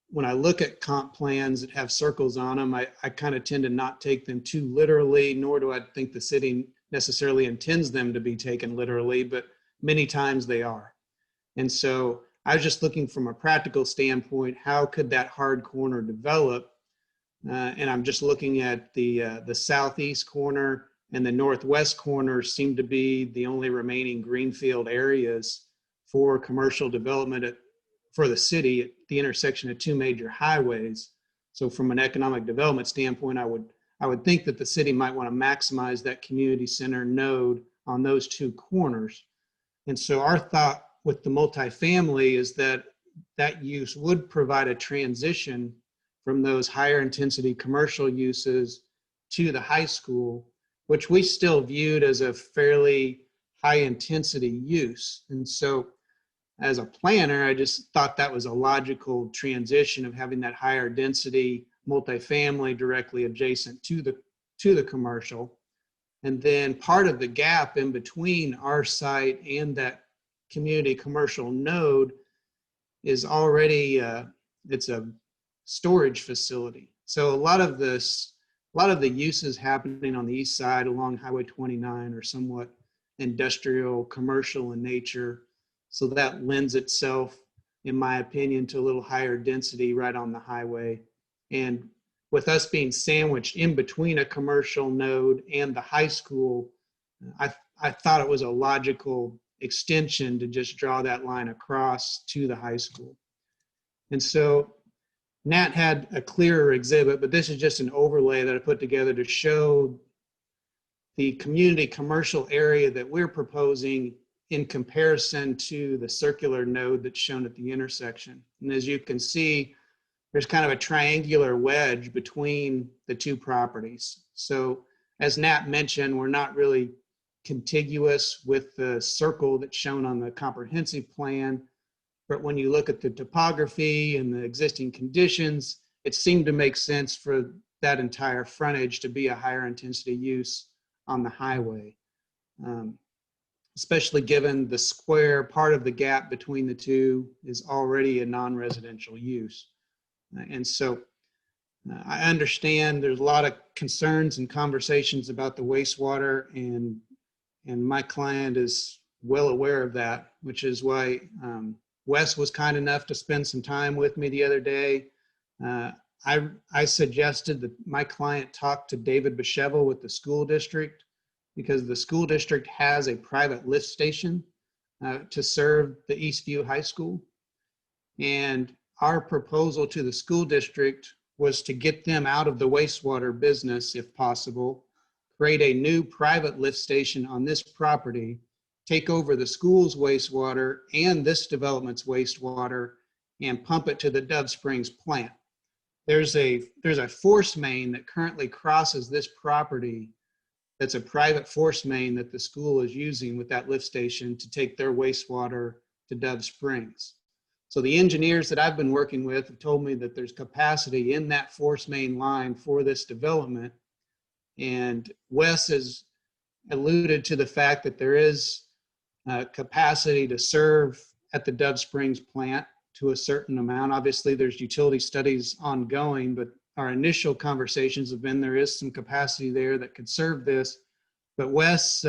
When I look at comp plans that have circles on them, I kind of tend to not take them too literally, nor do I think the city necessarily intends them to be taken literally, but many times they are. And so I was just looking from a practical standpoint, how could that hard corner develop? And I'm just looking at the southeast corner and the northwest corner seem to be the only remaining greenfield areas for commercial development for the city at the intersection of 2 major highways. So from an economic development standpoint, I would think that the city might want to maximize that community center node on those 2 corners. And so our thought with the multifamily is that that use would provide a transition from those higher intensity commercial uses to the high school, which we still viewed as a fairly high intensity use. And so as a planner, I just thought that was a logical transition of having that higher density multifamily directly adjacent to the commercial. And then part of the gap in between our site and that community commercial node is already, it's a storage facility. So a lot of the uses happening on the east side along Highway 29 are somewhat industrial, commercial in nature. So that lends itself, in my opinion, to a little higher density right on the highway. And with us being sandwiched in between a commercial node and the high school, I thought it was a logical extension to just draw that line across to the high school. And so Nat had a clearer exhibit, but this is just an overlay that I put together to show the community commercial area that we're proposing in comparison to the circular node that's shown at the intersection. And as you can see, there's kind of a triangular wedge between the two properties. So as Nat mentioned, we're not really contiguous with the circle that's shown on the comprehensive plan. But when you look at the topography and the existing conditions, it seemed to make sense for that entire frontage to be a higher intensity use on the highway, especially given the square part of the gap between the two is already a non-residential use. And so I understand there's a lot of concerns and conversations about the wastewater, and my client is well aware of that, which is why Wes was kind enough to spend some time with me the other day. I suggested that my client talk to David Beshevel with the school district, because the school district has a private lift station to serve the Eastview High School. And our proposal to the school district was to get them out of the wastewater business if possible, create a new private lift station on this property, take over the school's wastewater and this development's wastewater, and pump it to the Dove Springs plant. There's a force main that currently crosses this property that's a private force main that the school is using with that lift station to take their wastewater to Dove Springs. So the engineers that I've been working with have told me that there's capacity in that force main line for this development. And Wes has alluded to the fact that there is capacity to serve at the Dove Springs plant to a certain amount. Obviously, there's utility studies ongoing, but our initial conversations have been there is some capacity there that could serve this. But Wes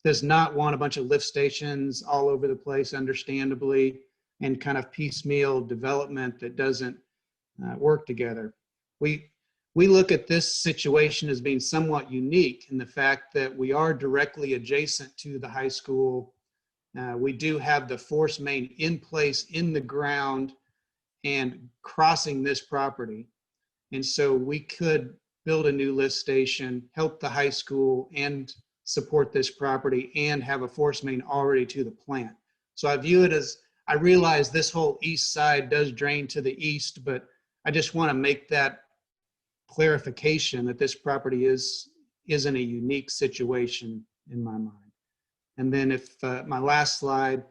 does not want a bunch of lift stations all over the place, understandably, and kind of piecemeal development that doesn't work together. We look at this situation as being somewhat unique in the fact that we are directly adjacent to the high school. We do have the force main in place in the ground and crossing this property. And so we could build a new lift station, help the high school, and support this property and have a force main already to the plant. So I view it as, I realize this whole east side does drain to the east, but I just want to make that clarification that this property is in a unique situation in my mind. And then if my last slide,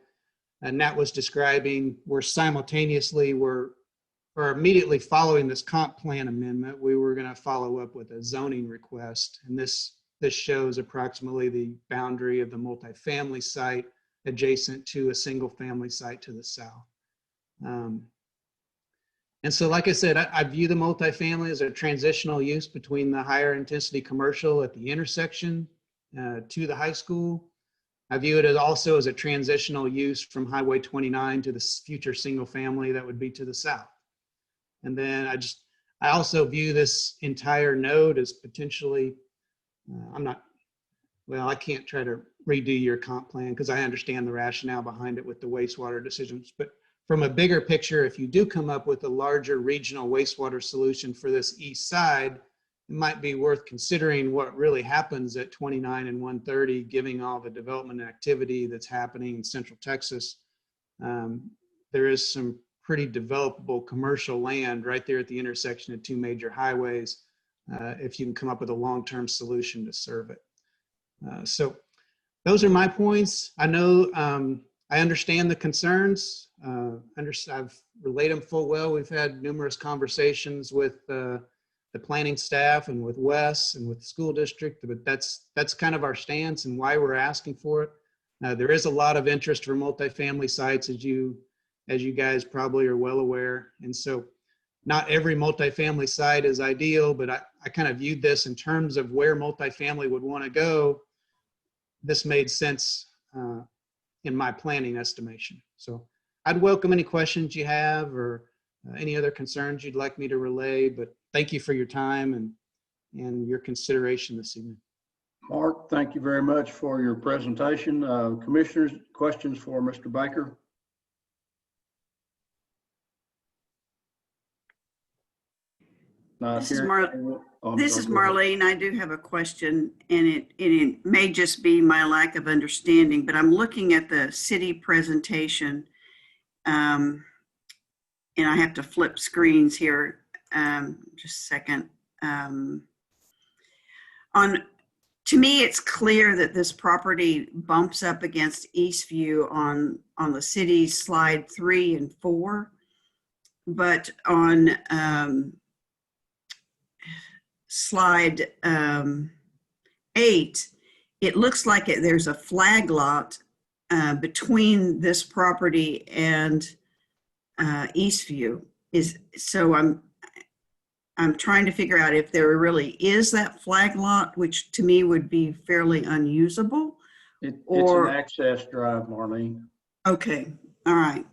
Nat was describing, we're immediately following this comp plan amendment, we were going to follow up with a zoning request. And this shows approximately the boundary of the multifamily site adjacent to a single family site to the south. And so, like I said, I view the multifamily as a transitional use between the higher intensity commercial at the intersection to the high school. I view it as also as a transitional use from Highway 29 to the future single family that would be to the south. And then I also view this entire node as potentially, I can't try to redo your comp plan because I understand the rationale behind it with the wastewater decisions. But from a bigger picture, if you do come up with a larger regional wastewater solution for this east side, it might be worth considering what really happens at 29 and 130, given all the development activity that's happening in Central Texas. There is some pretty developable commercial land right there at the intersection of two major highways, if you can come up with a long-term solution to serve it. those are my points. I know, I understand the concerns. I've relayed them full well. We've had numerous conversations with the planning staff and with Wes and with the school district, but that's kind of our stance and why we're asking for it. There is a lot of interest for multifamily sites, as you guys probably are well aware. And so not every multifamily site is ideal, but I kind of viewed this in terms of where multifamily would want to go. This made sense in my planning estimation. So I'd welcome any questions you have or any other concerns you'd like me to relay, but thank you for your time and your consideration this evening. Mark, thank you very much for your presentation. Commissioners, questions for Mr. Baker? This is Marlene. I do have a question, and it may just be my lack of understanding, but I'm looking at the city presentation, and I have to flip screens here. Just a second. To me, it's clear that this property bumps up against Eastview on the city's slide 3 and 4, but on slide 8, it looks like there's a flag lot between this property and Eastview. So I'm trying to figure out if there really is that flag lot, which to me would be fairly unusable. It's an access drive, Marlene. Okay, all right.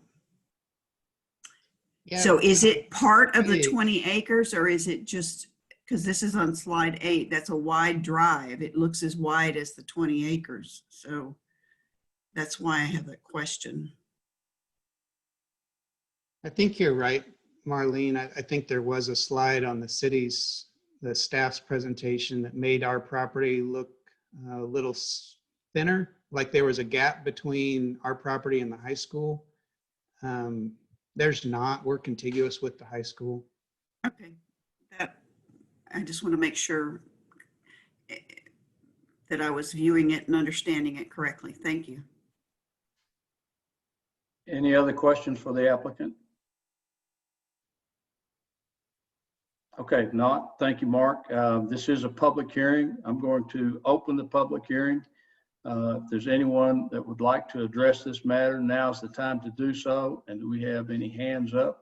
Yeah. So is it part of the 20 acres, or is it just, because this is on slide 8, that's a wide drive. It looks as wide as the 20 acres. So that's why I have that question. I think you're right, Marlene. I think there was a slide on the staff's presentation that made our property look a little thinner, like there was a gap between our property and the high school. There's not. We're contiguous with the high school. Okay, I just want to make sure that I was viewing it and understanding it correctly. Thank you. Any other questions for the applicant? Okay, if not, thank you, Mark. This is a public hearing. I'm going to open the public hearing. If there's anyone that would like to address this matter, now's the time to do so. And do we have any hands up?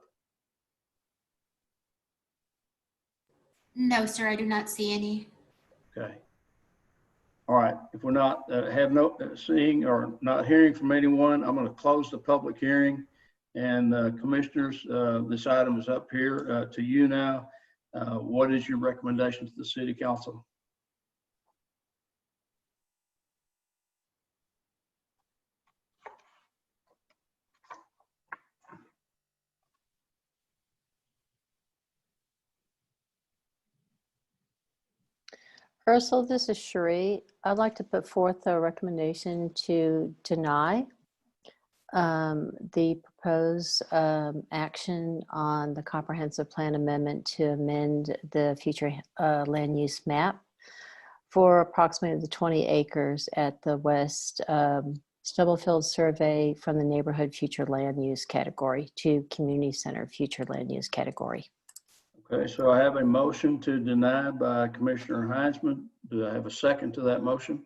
No, sir, I do not see any. Okay. All right. If we're not seeing or not hearing from anyone, I'm going to close the public hearing. And commissioners, this item is up here to you now. What is your recommendation to the City Council? Ursula, this is Cherie. I'd like to put forth a recommendation to deny the proposed action on the comprehensive plan amendment to amend the future land use map for approximately the 20 acres at the west Stubblefield survey from the neighborhood future land use category to community center future land use category. Okay, so I have a motion to deny by Commissioner Heinzman. Do I have a second to that motion?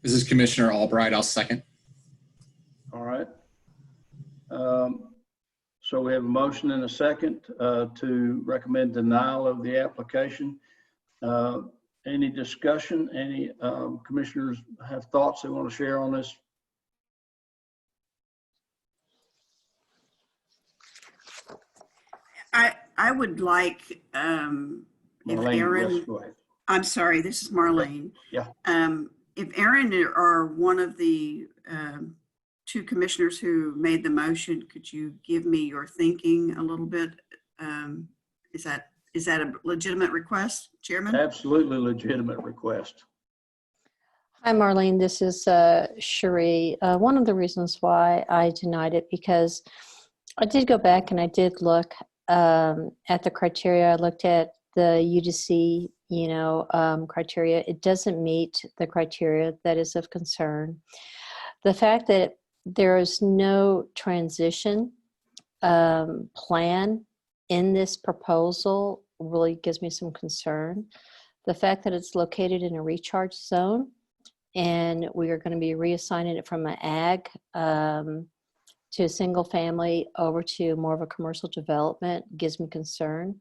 This is Commissioner Albright. I'll second. All right. So we have a motion and a second to recommend denial of the application. Any discussion? Any commissioners have thoughts they want to share on this? I would like, if Marlene, Aaron, yes, go ahead. I'm sorry, this is Marlene. Yeah. If Aaron or one of the two commissioners who made the motion, could you give me your thinking a little bit? Is that a legitimate request, Chairman? Absolutely legitimate request. Hi, Marlene. This is Cherie. One of the reasons why I denied it, because I did go back and I did look at the criteria. I looked at the UDC, criteria. It doesn't meet the criteria that is of concern. The fact that there is no transition plan in this proposal really gives me some concern. The fact that it's located in a recharge zone and we are going to be reassigning it from an ag to a single family over to more of a commercial development gives me concern.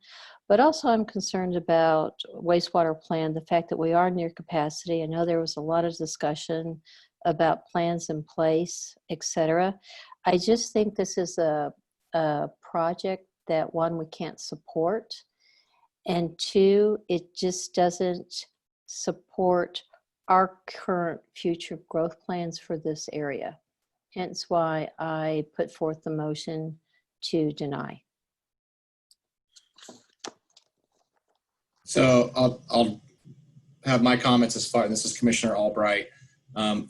But also I'm concerned about wastewater plan, the fact that we are near capacity. I know there was a lot of discussion about plans in place, et cetera. I just think this is a project that, one, we can't support, and two, it just doesn't support our current future growth plans for this area. Hence why I put forth the motion to deny. So I'll have my comments as far, this is Commissioner Albright.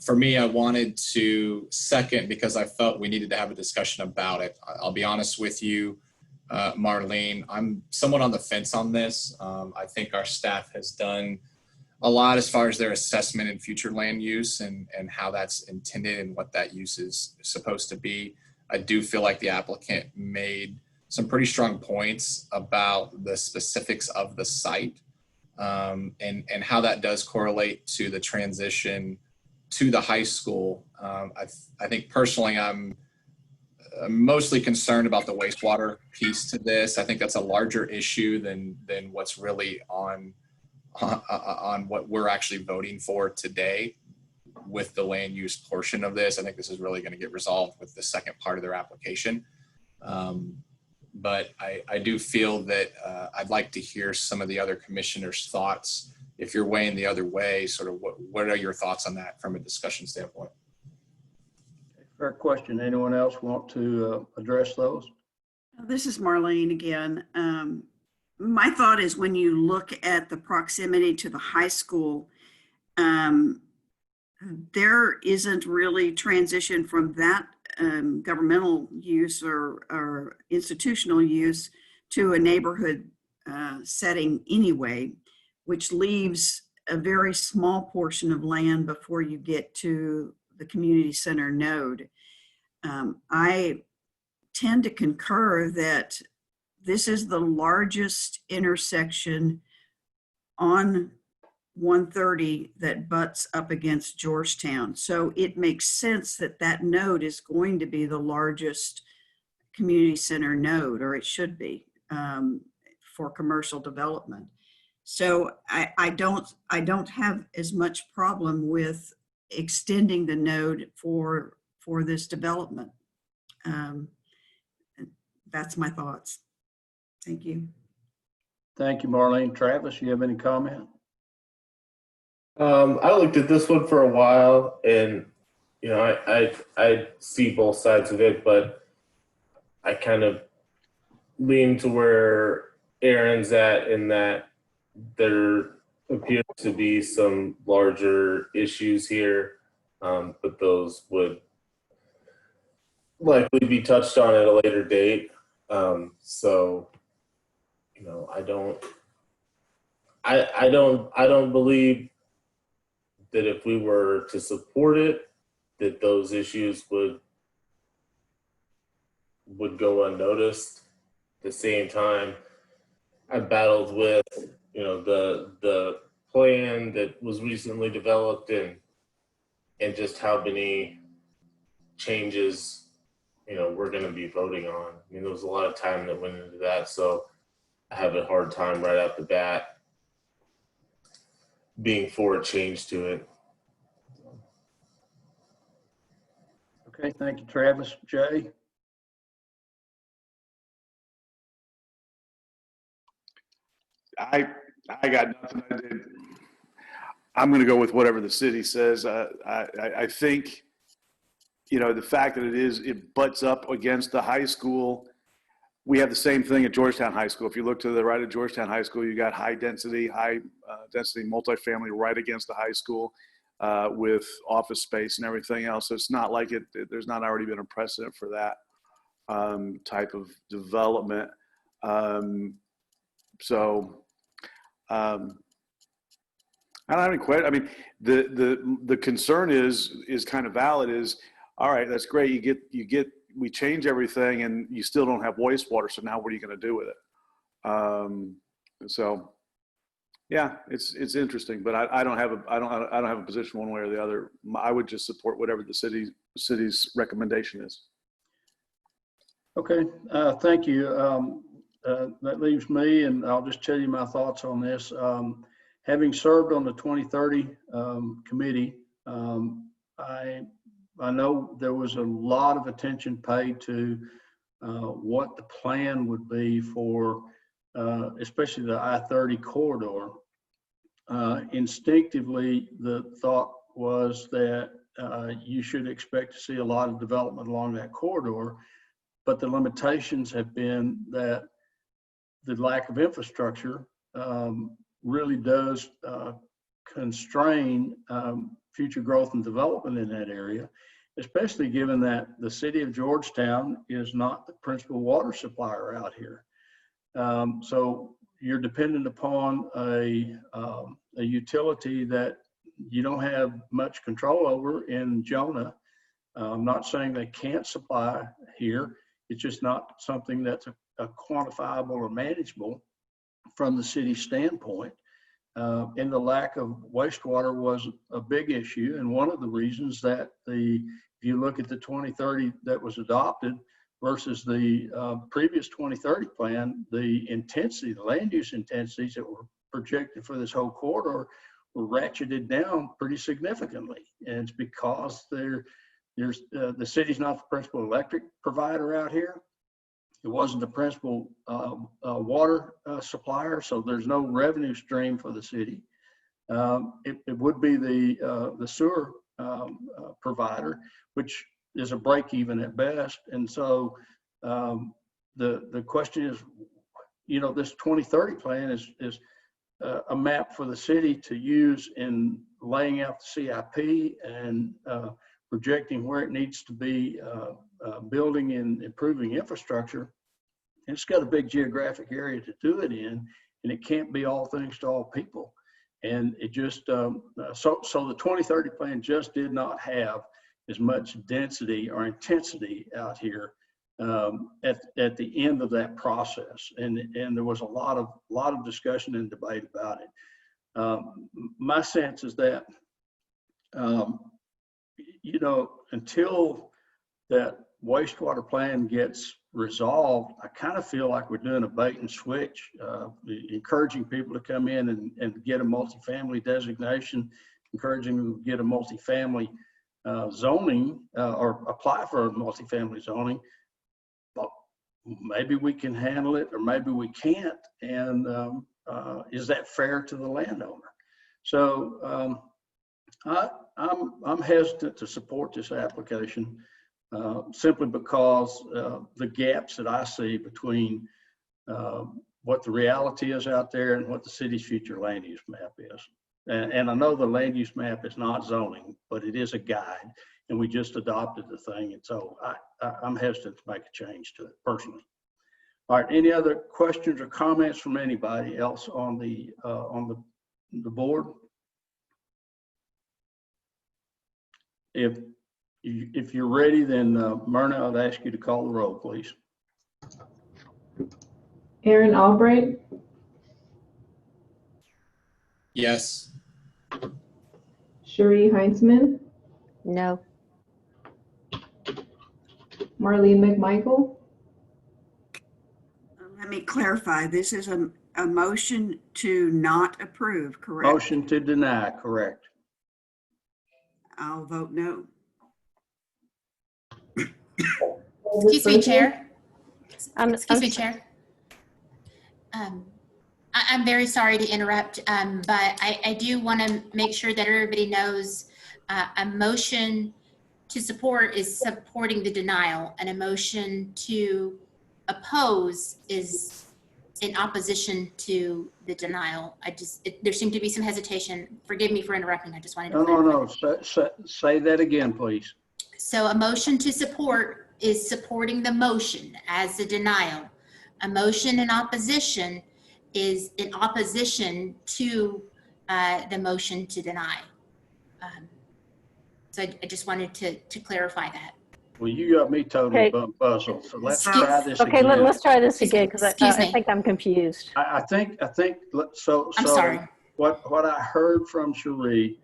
For me, I wanted to second because I felt we needed to have a discussion about it. I'll be honest with you, Marlene, I'm somewhat on the fence on this. I think our staff has done a lot as far as their assessment and future land use and how that's intended and what that use is supposed to be. I do feel like the applicant made some pretty strong points about the specifics of the site and how that does correlate to the transition to the high school. I think personally I'm mostly concerned about the wastewater piece to this. I think that's a larger issue than what's really on what we're actually voting for today with the land use portion of this. I think this is really going to get resolved with the second part of their application. But I do feel that I'd like to hear some of the other commissioners' thoughts. If you're weighing the other way, sort of what are your thoughts on that from a discussion standpoint? Fair question. Anyone else want to address those? This is Marlene again. My thought is when you look at the proximity to the high school, there isn't really transition from that governmental use or institutional use to a neighborhood setting anyway, which leaves a very small portion of land before you get to the community center node. I tend to concur that this is the largest intersection on 130 that butts up against Georgetown. So it makes sense that that node is going to be the largest community center node, or it should be, for commercial development. So I don't have as much problem with extending the node for this development. That's my thoughts. Thank you. Thank you, Marlene. Travis, you have any comment? I looked at this one for a while, and I see both sides of it, but I kind of lean to where Aaron's at in that there appears to be some larger issues here, but those would likely be touched on at a later date. So, I don't believe that if we were to support it, that those issues would go unnoticed. At the same time, I battled with, the plan that was recently developed and just how many changes, we're going to be voting on. I mean, there was a lot of time that went into that, so I have a hard time right off the bat being for a change to it. Okay, thank you, Travis. Jay? I got nothing. I'm going to go with whatever the city says. I think, the fact that it butts up against the high school. We have the same thing at Georgetown High School. If you look to the right of Georgetown High School, you got high density multifamily right against the high school with office space and everything else. So it's not like there's not already been a precedent for that type of development. So I don't have any question. I mean, the concern is kind of valid. Is all right. That's great. We change everything, and you still don't have wastewater. So now, what are you going to do with it? So, yeah, it's interesting. But I don't have a position one way or the other. I would just support whatever the city's recommendation is. Okay, thank you. That leaves me, and I'll just tell you my thoughts on this. Having served on the 2030 committee, I know there was a lot of attention paid to what the plan would be for especially the I-30 corridor. Instinctively, the thought was that you should expect to see a lot of development along that corridor, but the limitations have been that the lack of infrastructure really does constrain future growth and development in that area, especially given that the city of Georgetown is not the principal water supplier out here. So you're dependent upon a utility that you don't have much control over in Jonah. I'm not saying they can't supply here. It's just not something that's a quantifiable or manageable from the city standpoint. And the lack of wastewater was a big issue. And one of the reasons that if you look at the 2030 that was adopted versus the previous 2030 plan, the land use intensities that were projected for this whole corridor were ratcheted down pretty significantly. And it's because the city's not the principal electric provider out here. It wasn't the principal water supplier, so there's no revenue stream for the city. It would be the sewer provider, which is a break even at best. And so the question is, this 2030 plan is a map for the city to use in laying out the CIP and projecting where it needs to be building and improving infrastructure. And it's got a big geographic area to do it in, and it can't be all things to all people. And it just, so the 2030 plan just did not have as much density or intensity out here at the end of that process. And there was a lot of discussion and debate about it. My sense is that, until that wastewater plan gets resolved, I kind of feel like we're doing a bait and switch, encouraging people to come in and get a multifamily designation, encouraging them to get a multifamily zoning or apply for a multifamily zoning. But maybe we can handle it or maybe we can't. And is that fair to the landowner? So I'm hesitant to support this application simply because the gaps that I see between what the reality is out there and what the city's future land use map is. And I know the land use map is not zoning, but it is a guide, and we just adopted the thing. And so I'm hesitant to make a change to it personally. All right, any other questions or comments from anybody else on the board? If you're ready, then Myrna, I'd ask you to call the roll, please. Aaron Albright, Yes. Cherie Heinzman, No. Marlene McMichael, Let me clarify. This is a motion to not approve, correct? Motion to deny, correct. I'll vote no. Excuse me, Chair. Excuse me, s- Chair. I'm very sorry to interrupt, but I do want to make sure that everybody knows a motion to support is supporting the denial, and a motion to oppose is in opposition to the denial. There seemed to be some hesitation. Forgive me for interrupting. I just wanted to clarify. No. Say that again, please. So a motion to support is supporting the motion as a denial. A motion in opposition is in opposition to the motion to deny. So I just wanted to clarify that. Well, you got me totally Okay. puzzled, so let's Excuse- try this Okay, again. let's try this again because Excuse I me. think I'm confused. I think, so. I'm sorry. What I heard from Cherie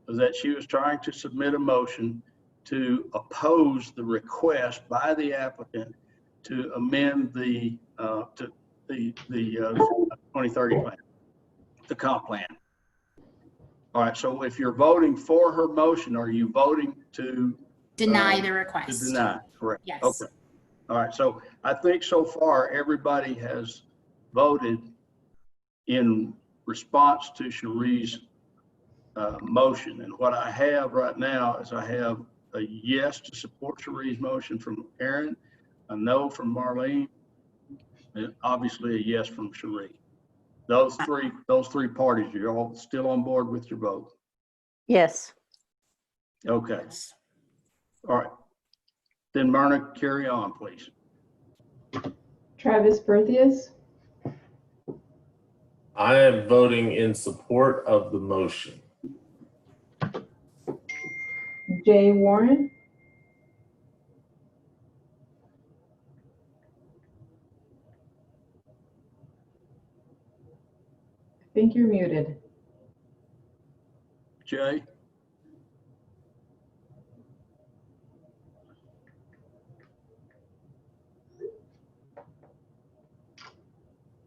was that she was trying to submit a motion to oppose the request by the applicant to amend the 2030 plan, the comp plan. All right, so if you're voting for her motion, are you voting to Deny the to request. deny? Correct. Yes. Okay. All right, so I think so far, everybody has voted in response to Cherie's motion. And what I have right now is I have a yes to support Cherie's motion from Aaron, a no from Marlene, and obviously a yes from Cherie. Those three parties, you're all still on board with your vote? Yes. Okay. All right. Then Myrna, carry on, please. Travis Berthius, I am voting in support of the motion. Jay Warren, I think you're muted. Jay?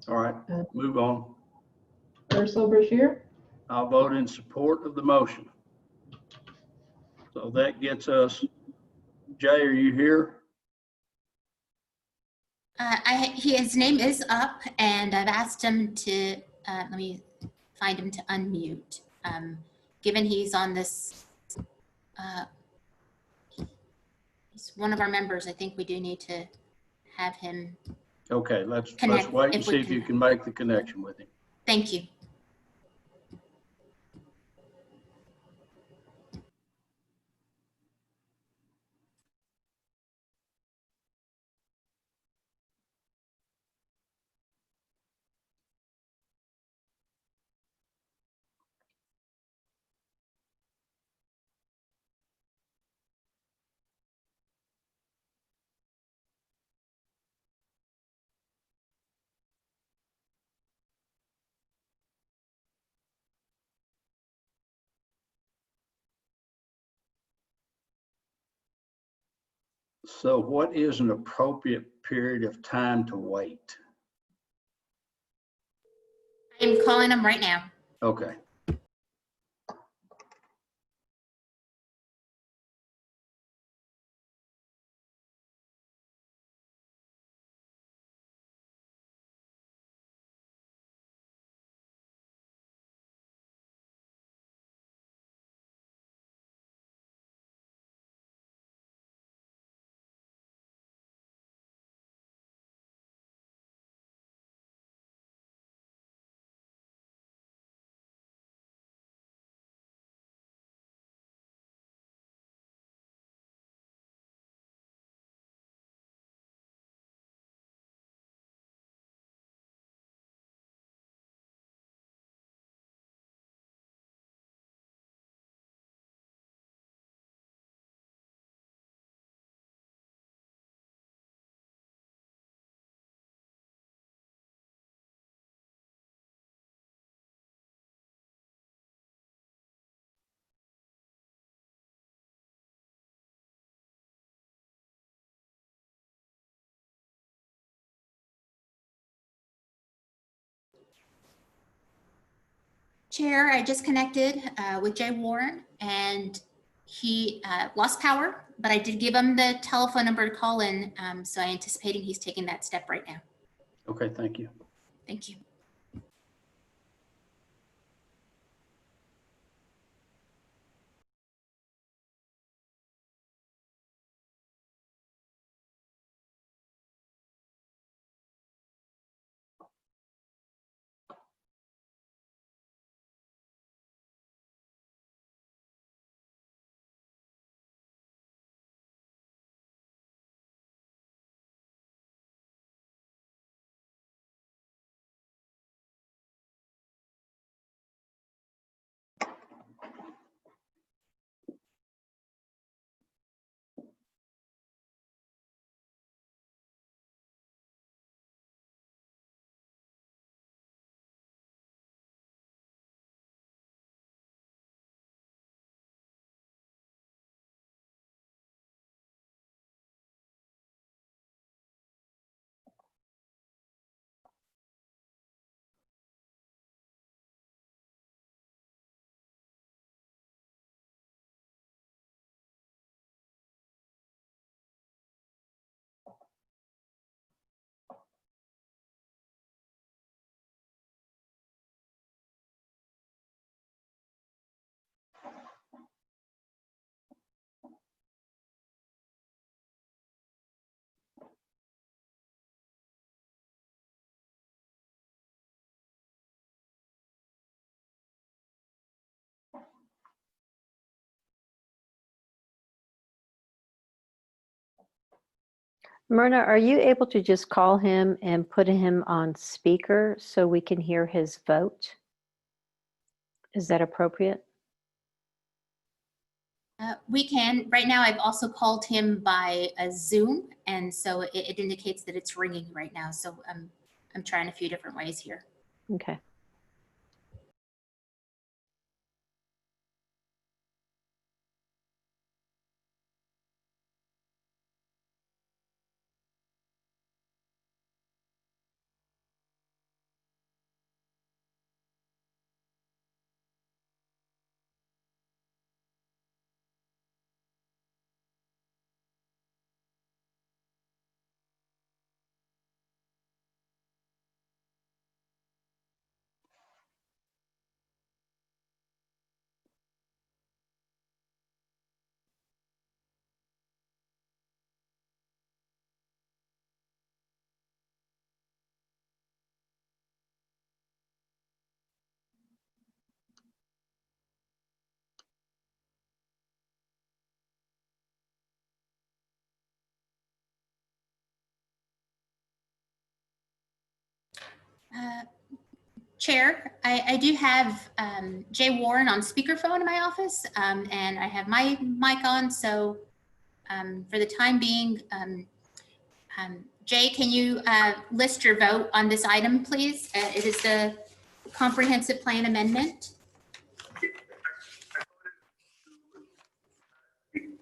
All right, move on. Ursula Brashear, I'll vote in support of the motion. So that gets us, Jay, are you here? His name is up, and I've asked him to, let me find him to unmute. Given he's on this, he's one of our members, I think we do need to have him. Okay, let's Connect, wait and if we see if you can. can make the connection with him. Thank you. So what is an appropriate period of time to wait? I'm calling him right now. Okay. Chair, I just connected with Jay Warren, and he lost power, but I did give him the telephone number to call in. So I'm anticipating he's taking that step right now. Okay, thank you. Thank you. Myrna, are you able to just call him and put him on speaker so we can hear his vote? Is that appropriate? We can. Right now, I've also called him by a Zoom, and so it indicates that it's ringing right now. So I'm trying a few different ways here. Okay. Chair, I do have Jay Warren on speakerphone in my office, and I have my mic on. So for the time being, Jay, can you list your vote on this item, please? It is the comprehensive plan amendment. Can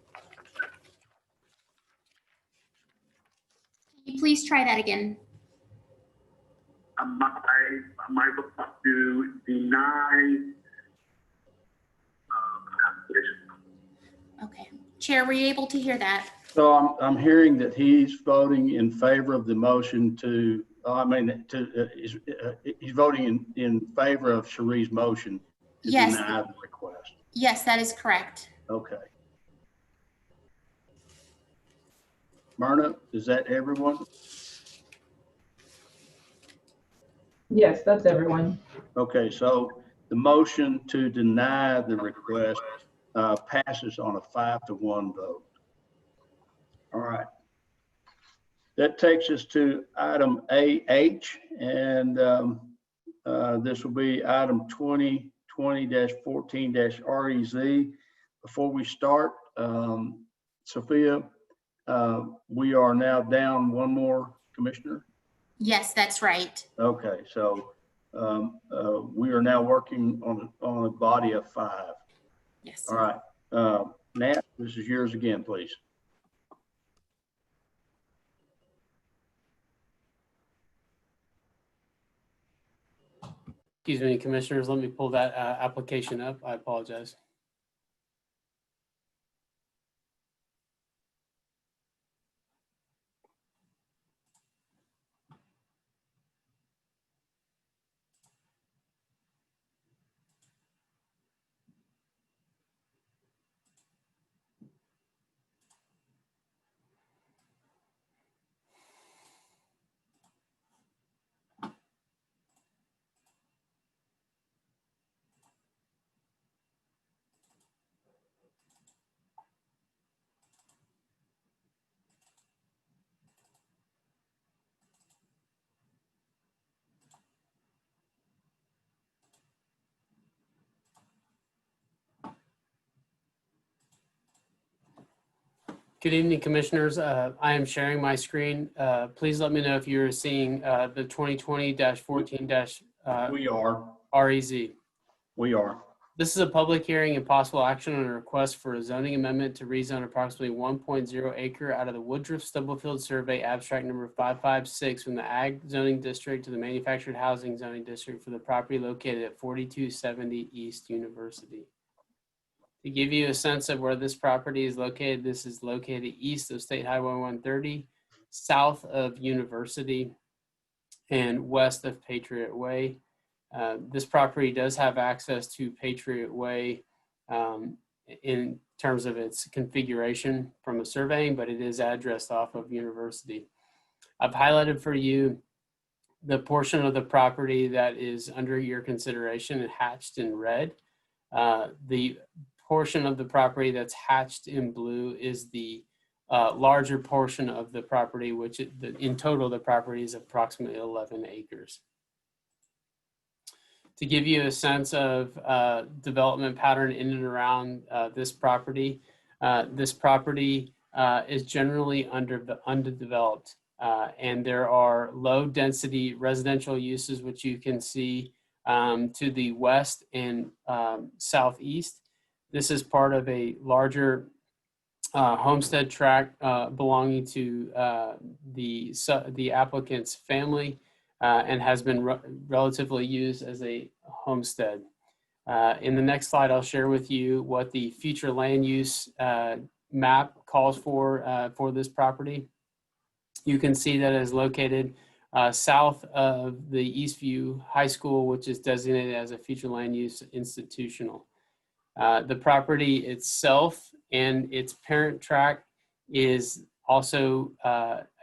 you please try that again? My vote to deny application. Okay. Chair, were you able to hear that? So I'm hearing that he's voting in favor of the motion to, he's voting in favor of Cherie's motion to Yes. deny the request. Yes, that is correct. Okay. Myrna, is that everyone? Yes, that's everyone. Okay, so the motion to deny the request passes on a 5-1 vote. All right. That takes us to item AH, and this will be item 2020-14-REZ. Before we start, Sophia, we are now down one more commissioner. Yes, that's right. Okay, so we are now working on a body of 5. Yes. All right, Nat, this is yours again, please. Excuse me, commissioners, let me pull that application up. I apologize. Good evening, commissioners. I am sharing my screen. Please let me know if you're seeing the 2020-14- We are. REZ. We are. This is a public hearing and possible action on a request for a zoning amendment to rezone approximately 1.0 acre out of the Woodruff Stubblefield Survey abstract number 556 from the Ag zoning district to the manufactured housing zoning district for the property located at 4270 East University. To give you a sense of where this property is located, this is located east of State Highway 130, south of University, and west of Patriot Way. This property does have access to Patriot Way in terms of its configuration from a surveying, but it is addressed off of University. I've highlighted for you the portion of the property that is under your consideration and hatched in red. The portion of the property that's hatched in blue is the larger portion of the property, which in total the property is approximately 11 acres. To give you a sense of development pattern in and around this property is generally underdeveloped, and there are low density residential uses, which you can see to the west and southeast. This is part of a larger homestead tract belonging to the applicant's family, and has been relatively used as a homestead. In the next slide, I'll share with you what the future land use map calls for this property. You can see that it is located south of the Eastview High School, which is designated as a future land use institutional. The property itself and its parent tract is also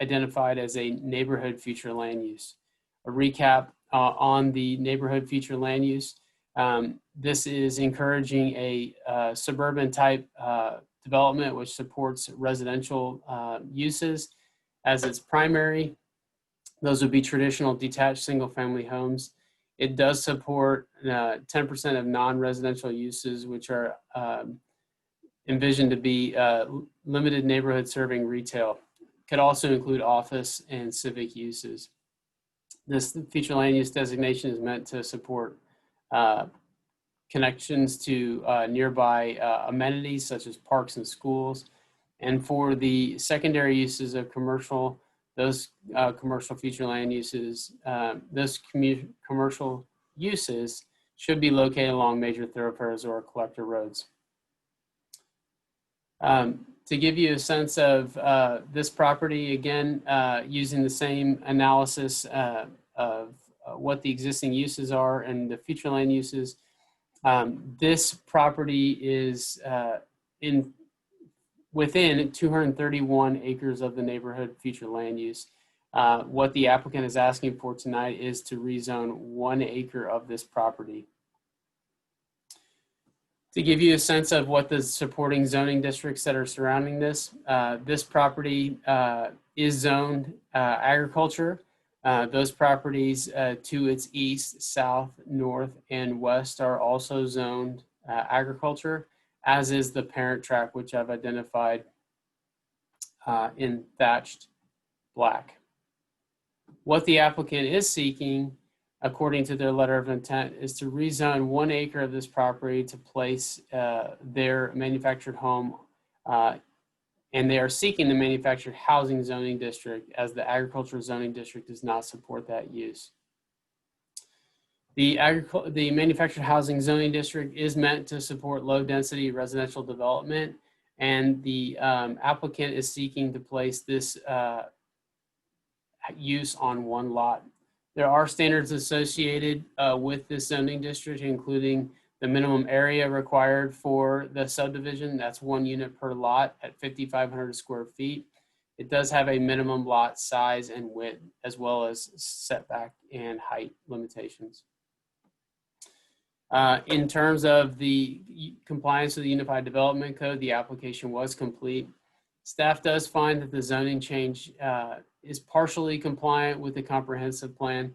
identified as a neighborhood future land use. A recap on the neighborhood future land use. This is encouraging a suburban type development which supports residential uses as its primary. Those would be traditional detached single family homes. It does support 10% of non-residential uses, which are envisioned to be limited neighborhood serving retail. Could also include office and civic uses. This future land use designation is meant to support connections to nearby amenities such as parks and schools. And for the secondary uses of commercial, those commercial future land uses, commercial uses should be located along major thoroughfares or collector roads. To give you a sense of this property, again, using the same analysis of what the existing uses are and the future land uses, this property is within 231 acres of the neighborhood future land use. What the applicant is asking for tonight is to rezone 1 acre of this property. To give you a sense of what the supporting zoning districts that are surrounding this, this property is zoned agriculture. Those properties to its east, south, north, and west are also zoned agriculture, as is the parent tract, which I've identified in thatched black. What the applicant is seeking, according to their letter of intent, is to rezone 1 acre of this property to place their manufactured home, and they are seeking the manufactured housing zoning district, as the agricultural zoning district does not support that use. The manufactured housing zoning district is meant to support low density residential development, and the applicant is seeking to place this use on 1 lot. There are standards associated with this zoning district, including the minimum area required for the subdivision. That's 1 unit per lot at 5,500 square feet. It does have a minimum lot size and width, as well as setback and height limitations. In terms of the compliance with the Unified Development Code, the application was complete. Staff does find that the zoning change is partially compliant with the comprehensive plan.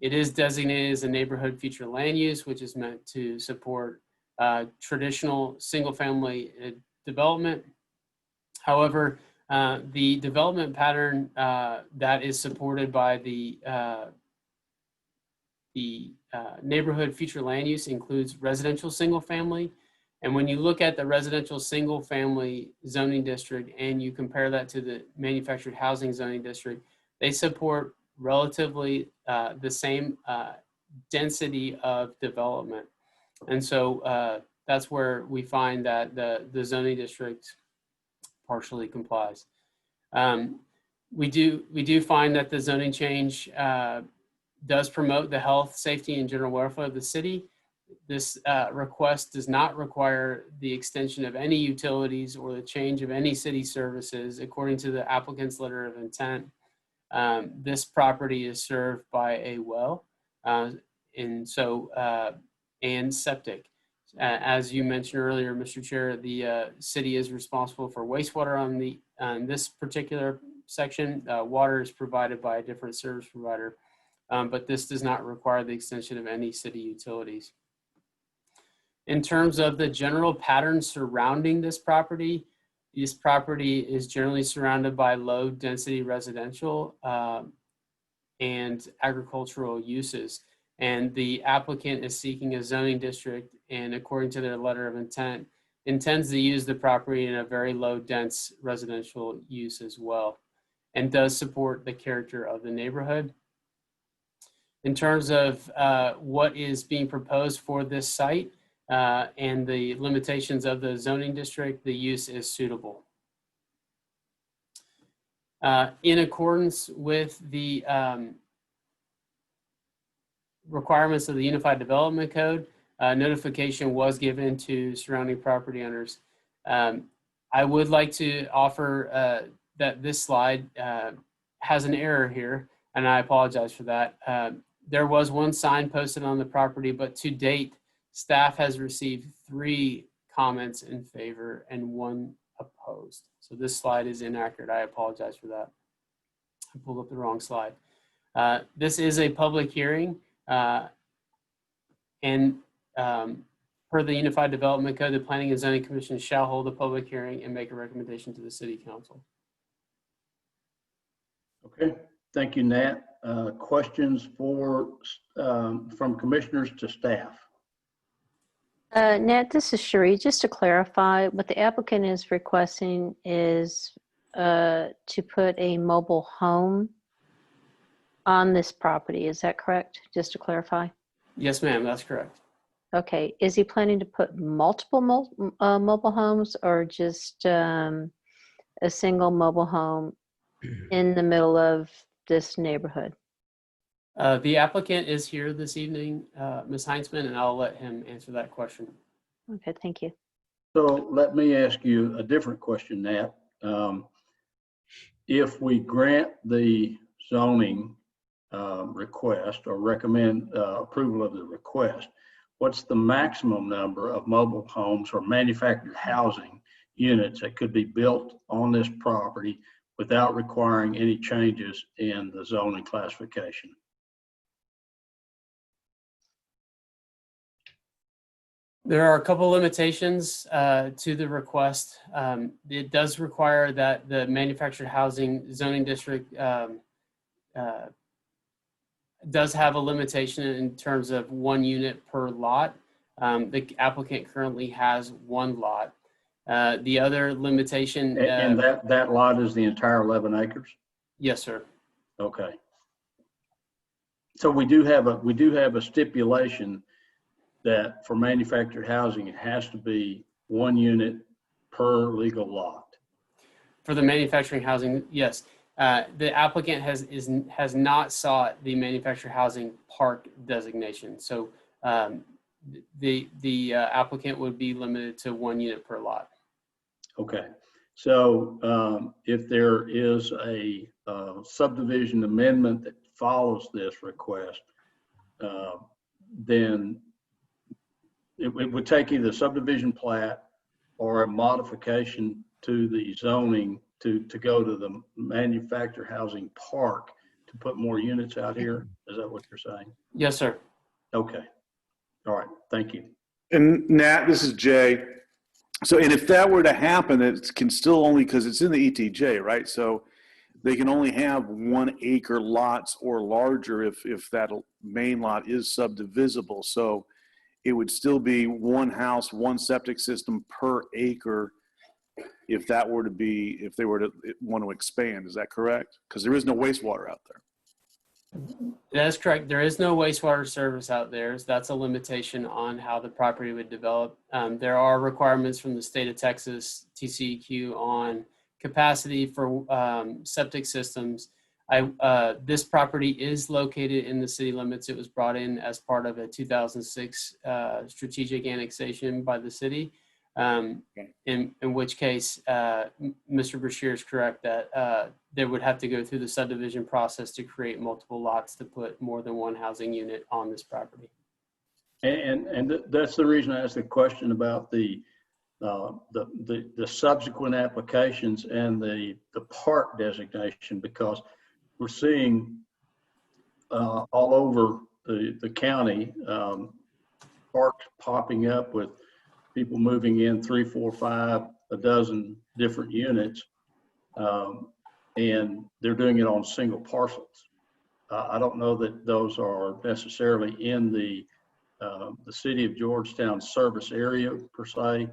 It is designated as a neighborhood future land use, which is meant to support traditional single-family development. However, the development pattern that is supported by the neighborhood future land use includes residential single-family. And when you look at the residential single-family zoning district and you compare that to the manufactured housing zoning district, they support relatively the same density of development. And so that's where we find that the zoning district partially complies. We do find that the zoning change does promote the health, safety, and general welfare of the city. This request does not require the extension of any utilities or the change of any city services. According to the applicant's letter of intent, this property is served by a well and septic. As you mentioned earlier, Mr. Chair, the city is responsible for wastewater on this particular section. Water is provided by a different service provider, but this does not require the extension of any city utilities. In terms of the general pattern surrounding this property is generally surrounded by low density residential and agricultural uses. And the applicant is seeking a zoning district, and according to their letter of intent, intends to use the property in a very low dense residential use as well, and does support the character of the neighborhood. In terms of what is being proposed for this site and the limitations of the zoning district, the use is suitable. In accordance with the requirements of the Unified Development Code, notification was given to surrounding property owners. I would like to offer that this slide has an error here, and I apologize for that. There was one sign posted on the property, but to date, staff has received 3 comments in favor and 1 opposed. So this slide is inaccurate. I apologize for that. I pulled up the wrong slide. This is a public hearing. And per the Unified Development Code, the Planning and Zoning Commission shall hold a public hearing and make a recommendation to the City Council. Okay, thank you, Nat. Questions from commissioners to staff? Nat, this is Cherie. Just to clarify, what the applicant is requesting is to put a mobile home on this property. Is that correct? Just to clarify. Yes, ma'am, that's correct. Okay. Is he planning to put multiple mobile homes, or just a single mobile home in the middle of this neighborhood? The applicant is here this evening, Ms. Heinzman, and I'll let him answer that question. Okay, thank you. So let me ask you a different question, Nat. If we grant the zoning request or recommend approval of the request, what's the maximum number of mobile homes or manufactured housing units that could be built on this property without requiring any changes in the zoning classification? There are a couple limitations to the request. It does require that the manufactured housing zoning district does have a limitation in terms of 1 unit per lot. The applicant currently has 1 lot. The other limitation. And that lot is the entire 11 acres? Yes, sir. Okay. So we do have a stipulation that for manufactured housing, it has to be 1 unit per legal lot. For the manufacturing housing, yes. The applicant has not sought the manufactured housing park designation. So the applicant would be limited to 1 unit per lot. Okay. So if there is a subdivision amendment that follows this request, then it would take either subdivision plat or a modification to the zoning to go to the manufactured housing park to put more units out here. Is that what you're saying? Yes, sir. Okay. All right. Thank you. And Nat, this is Jay. So, and if that were to happen, it can still only, because it's in the ETJ, right? So they can only have 1 acre lots or larger if that main lot is subdivisible. So it would still be 1 house, 1 septic system per acre if that were to be, if they were to want to expand. Is that correct? Because there is no wastewater out there. That is correct. There is no wastewater service out there. So that's a limitation on how the property would develop. There are requirements from the state of Texas, TCEQ, on capacity for septic systems. This property is located in the city limits. It was brought in as part of a 2006 strategic annexation by the city. In which case, Mr. Brashear is correct that they would have to go through the subdivision process to create multiple lots to put more than 1 housing unit on this property. That's the reason I asked the question about the subsequent applications and the park designation, because we're seeing all over the county parks popping up with people moving in 3, 4, 5, a dozen different units, and they're doing it on single parcels. I don't know that those are necessarily in the city of Georgetown service area per se,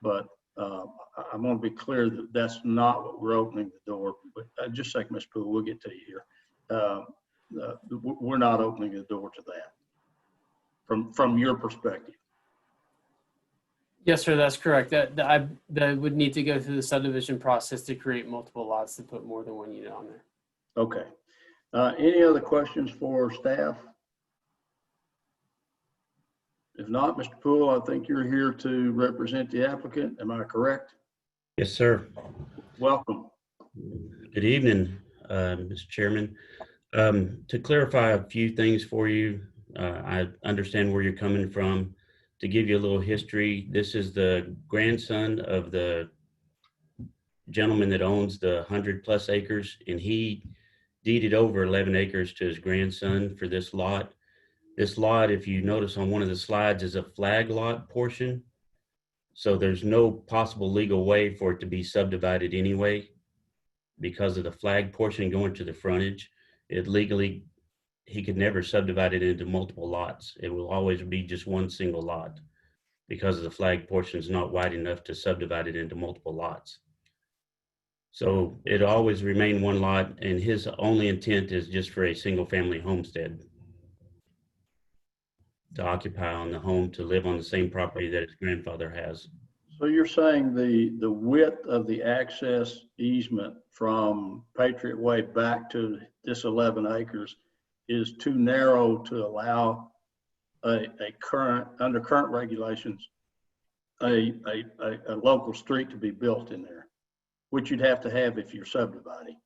but I want to be clear that that's not what we're opening the door. But just a second, Ms. Poole, we'll get to you here. We're not opening the door to that from your perspective. Yes, sir, that's correct. That would need to go through the subdivision process to create multiple lots to put more than one unit on there. Okay. Any other questions for staff? If not, Mr. Poole, I think you're here to represent the applicant. Am I correct? Yes, sir. Welcome. Good evening, Mr. Chairman. To clarify a few things for you, I understand where you're coming from. To give you a little history, this is the grandson of the gentleman that owns the 100+ acres, and he deeded over 11 acres to his grandson for this lot. This lot, if you notice on one of the slides, is a flag lot portion. So there's no possible legal way for it to be subdivided anyway because of the flag portion going to the frontage. He could never subdivide it into multiple lots. It will always be just one single lot because the flag portion is not wide enough to subdivide it into multiple lots. So it'll always remain one lot, and his only intent is just for a single family homestead to occupy on the home, to live on the same property that his grandfather has. So you're saying the width of the access easement from Patriot Way back to this 11 acres is too narrow to allow under current regulations, a local street to be built in there, which you'd have to have if you're subdividing.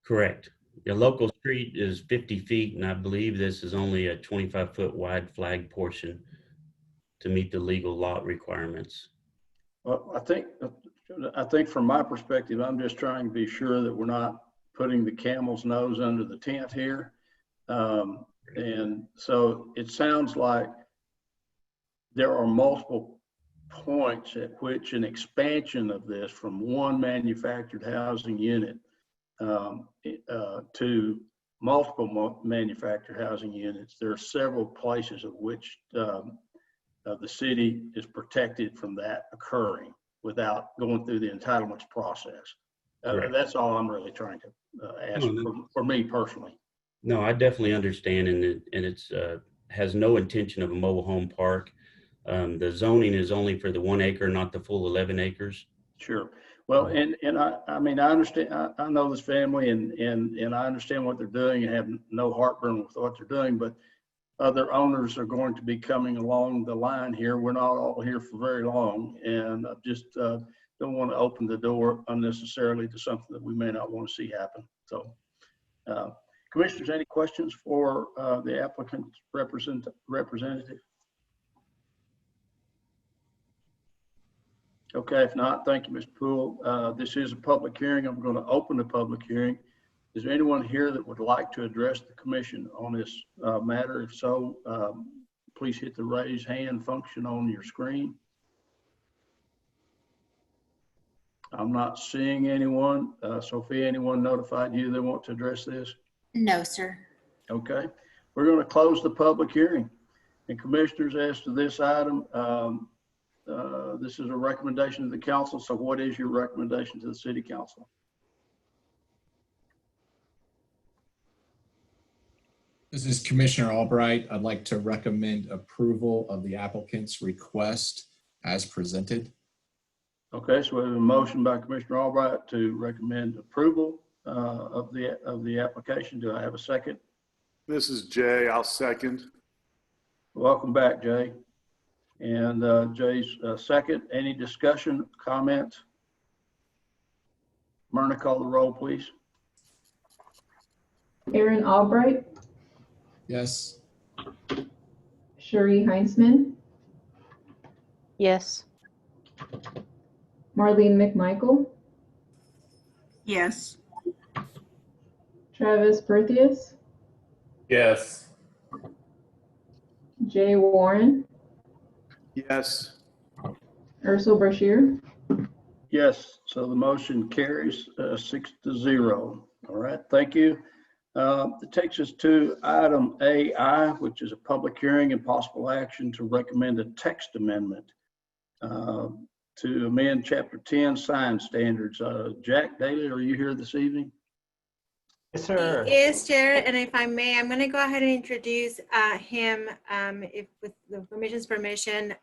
Correct. The local street is 50 feet, and I believe this is only a 25-foot wide flag portion to meet the legal lot requirements. Well, I think from my perspective, I'm just trying to be sure that we're not putting the camel's nose under the tent here. And so it sounds like there are multiple points at which an expansion of this from one manufactured housing unit to multiple manufactured housing units. There are several places at which the city is protected from that occurring without going through the entitlements process. That's all I'm really trying to ask for me personally. No, I definitely understand, and it's has no intention of a mobile home park. The zoning is only for the 1 acre, not the full 11 acres. Sure. Well, and I mean, I understand, I know this family and I understand what they're doing and have no heartburn with what they're doing, but other owners are going to be coming along the line here. We're not all here for very long, and I just don't want to open the door unnecessarily to something that we may not want to see happen. So, Commissioners, any questions for the applicant's representative? Okay, if not, thank you, Mr. Poole. This is a public hearing. I'm going to open the public hearing. Is there anyone here that would like to address the commission on this matter? If so, please hit the raise hand function on your screen. I'm not seeing anyone. Sophia, anyone notified you they want to address this? No, sir. Okay, we're going to close the public hearing. And commissioners, as to this item, this is a recommendation to the council. So what is your recommendation to the city council? This is Commissioner Albright. I'd like to recommend approval of the applicant's request as presented. Okay, so we have a motion by Commissioner Albright to recommend approval of the application. Do I have a second? This is Jay. I'll second. Welcome back, Jay. And Jay's second. Any discussion, comments? Myrna, call the roll, please. Aaron Albright, Yes. Cherie Heinzman, Yes. Marlene McMichael, Yes. Travis Perthius, Yes. Jay Warren, Yes. Ursel Brashear. Yes, so the motion carries 6-0. All right, thank you. It takes us to item AI, which is a public hearing and possible action to recommend a text amendment to amend Chapter 10 sign standards. Jack Daly, are you here this evening? Yes, sir. Yes, Chair, and if I may, I'm going to go ahead and introduce him, if with the permission's permission.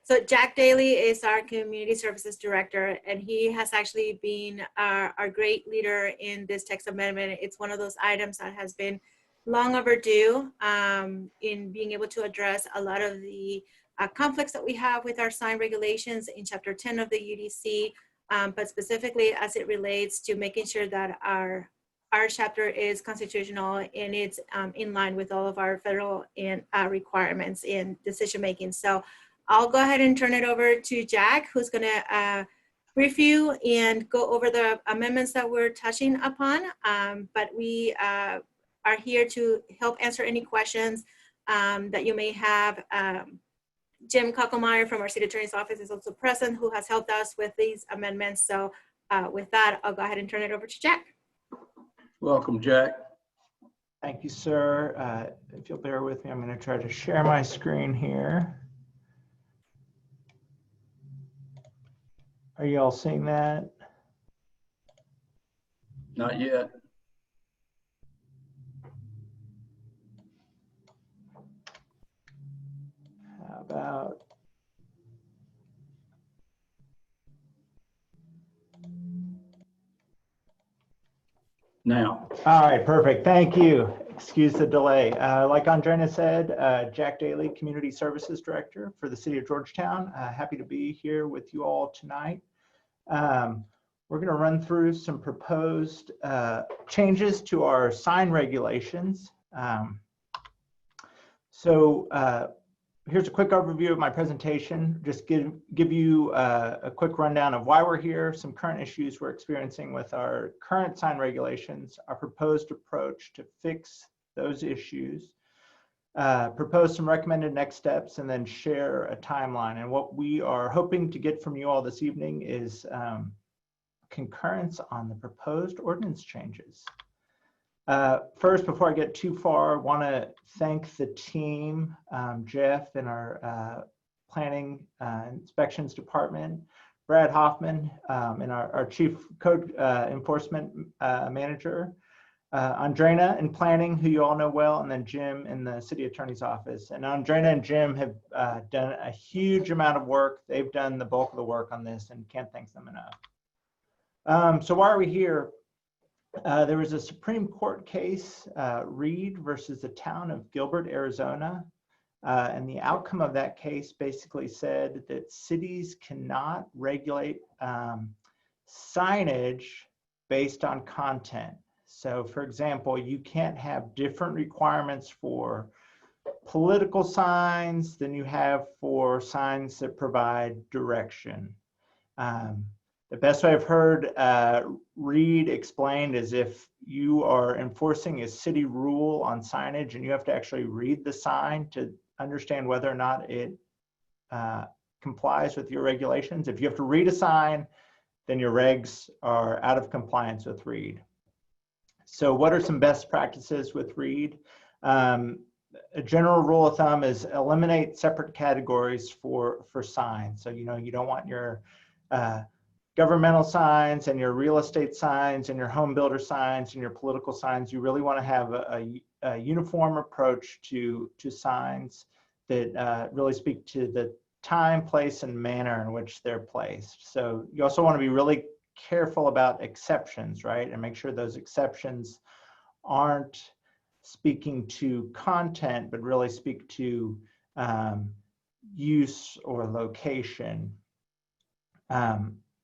So Jack Daly is our Community Services Director, and he has actually been our great leader in this text amendment. It's one of those items that has been long overdue in being able to address a lot of the conflicts that we have with our sign regulations in Chapter 10 of the UDC, but specifically as it relates to making sure that our chapter is constitutional and it's in line with all of our federal and requirements in decision making. So I'll go ahead and turn it over to Jack, who's going to brief you and go over the amendments that we're touching upon. But we are here to help answer any questions that you may have. Jim Kocklemeyer from our City Attorney's Office is also present, who has helped us with these amendments. So with that, I'll go ahead and turn it over to Jack. Welcome, Jack. Thank you, sir. If you'll bear with me, I'm going to try to share my screen here. Are you all seeing that? Not yet. How about now? All right, perfect. Thank you. Excuse the delay. Like Andrea said, Jack Daly, Community Services Director for the City of Georgetown. Happy to be here with you all tonight. We're going to run through some proposed changes to our sign regulations. Here's a quick overview of my presentation. Just give you a quick rundown of why we're here, some current issues we're experiencing with our current sign regulations, our proposed approach to fix those issues, propose some recommended next steps, and then share a timeline. And what we are hoping to get from you all this evening is concurrence on the proposed ordinance changes. First, before I get too far, I want to thank the team, Jeff in our Planning Inspections Department, Brad Hoffman and our Chief Code Enforcement Manager, Andrea in Planning, who you all know well, and then Jim in the City Attorney's Office. And Andrea and Jim have done a huge amount of work. They've done the bulk of the work on this and can't thank them enough. So why are we here? There was a Supreme Court case, Reed versus the town of Gilbert, Arizona. And the outcome of that case basically said that cities cannot regulate signage based on content. So for example, you can't have different requirements for political signs than you have for signs that provide direction. The best way I've heard Reed explained is if you are enforcing a city rule on signage and you have to actually read the sign to understand whether or not it complies with your regulations. If you have to read a sign, then your regs are out of compliance with Reed. So what are some best practices with Reed? A general rule of thumb is eliminate separate categories for signs. So, you know, you don't want your governmental signs and your real estate signs and your home builder signs and your political signs. You really want to have a uniform approach to signs that really speak to the time, place, and manner in which they're placed. So you also want to be really careful about exceptions, right? And make sure those exceptions aren't speaking to content, but really speak to use or location.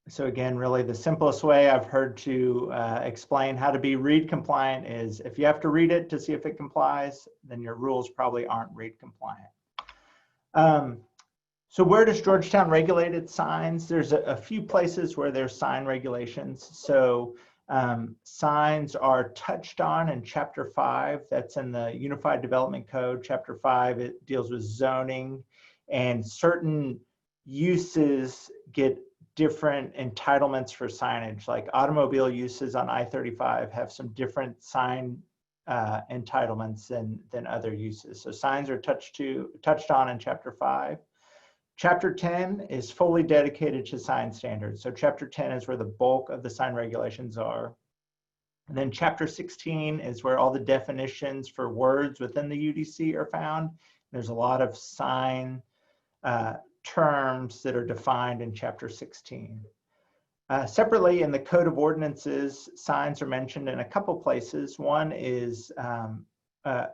So again, really the simplest way I've heard to explain how to be Reed compliant is if you have to read it to see if it complies, then your rules probably aren't Reed compliant. So where does Georgetown regulate its signs? There's a few places where there's sign regulations. So signs are touched on in Chapter 5. That's in the Unified Development Code. Chapter 5, it deals with zoning, and certain uses get different entitlements for signage. Like automobile uses on I-35 have some different sign entitlements than other uses. So signs are touched on in Chapter 5. Chapter 10 is fully dedicated to sign standards. So Chapter 10 is where the bulk of the sign regulations are. And then Chapter 16 is where all the definitions for words within the UDC are found. There's a lot of sign terms that are defined in Chapter 16. Separately, in the Code of Ordinances, signs are mentioned in a couple places. One is,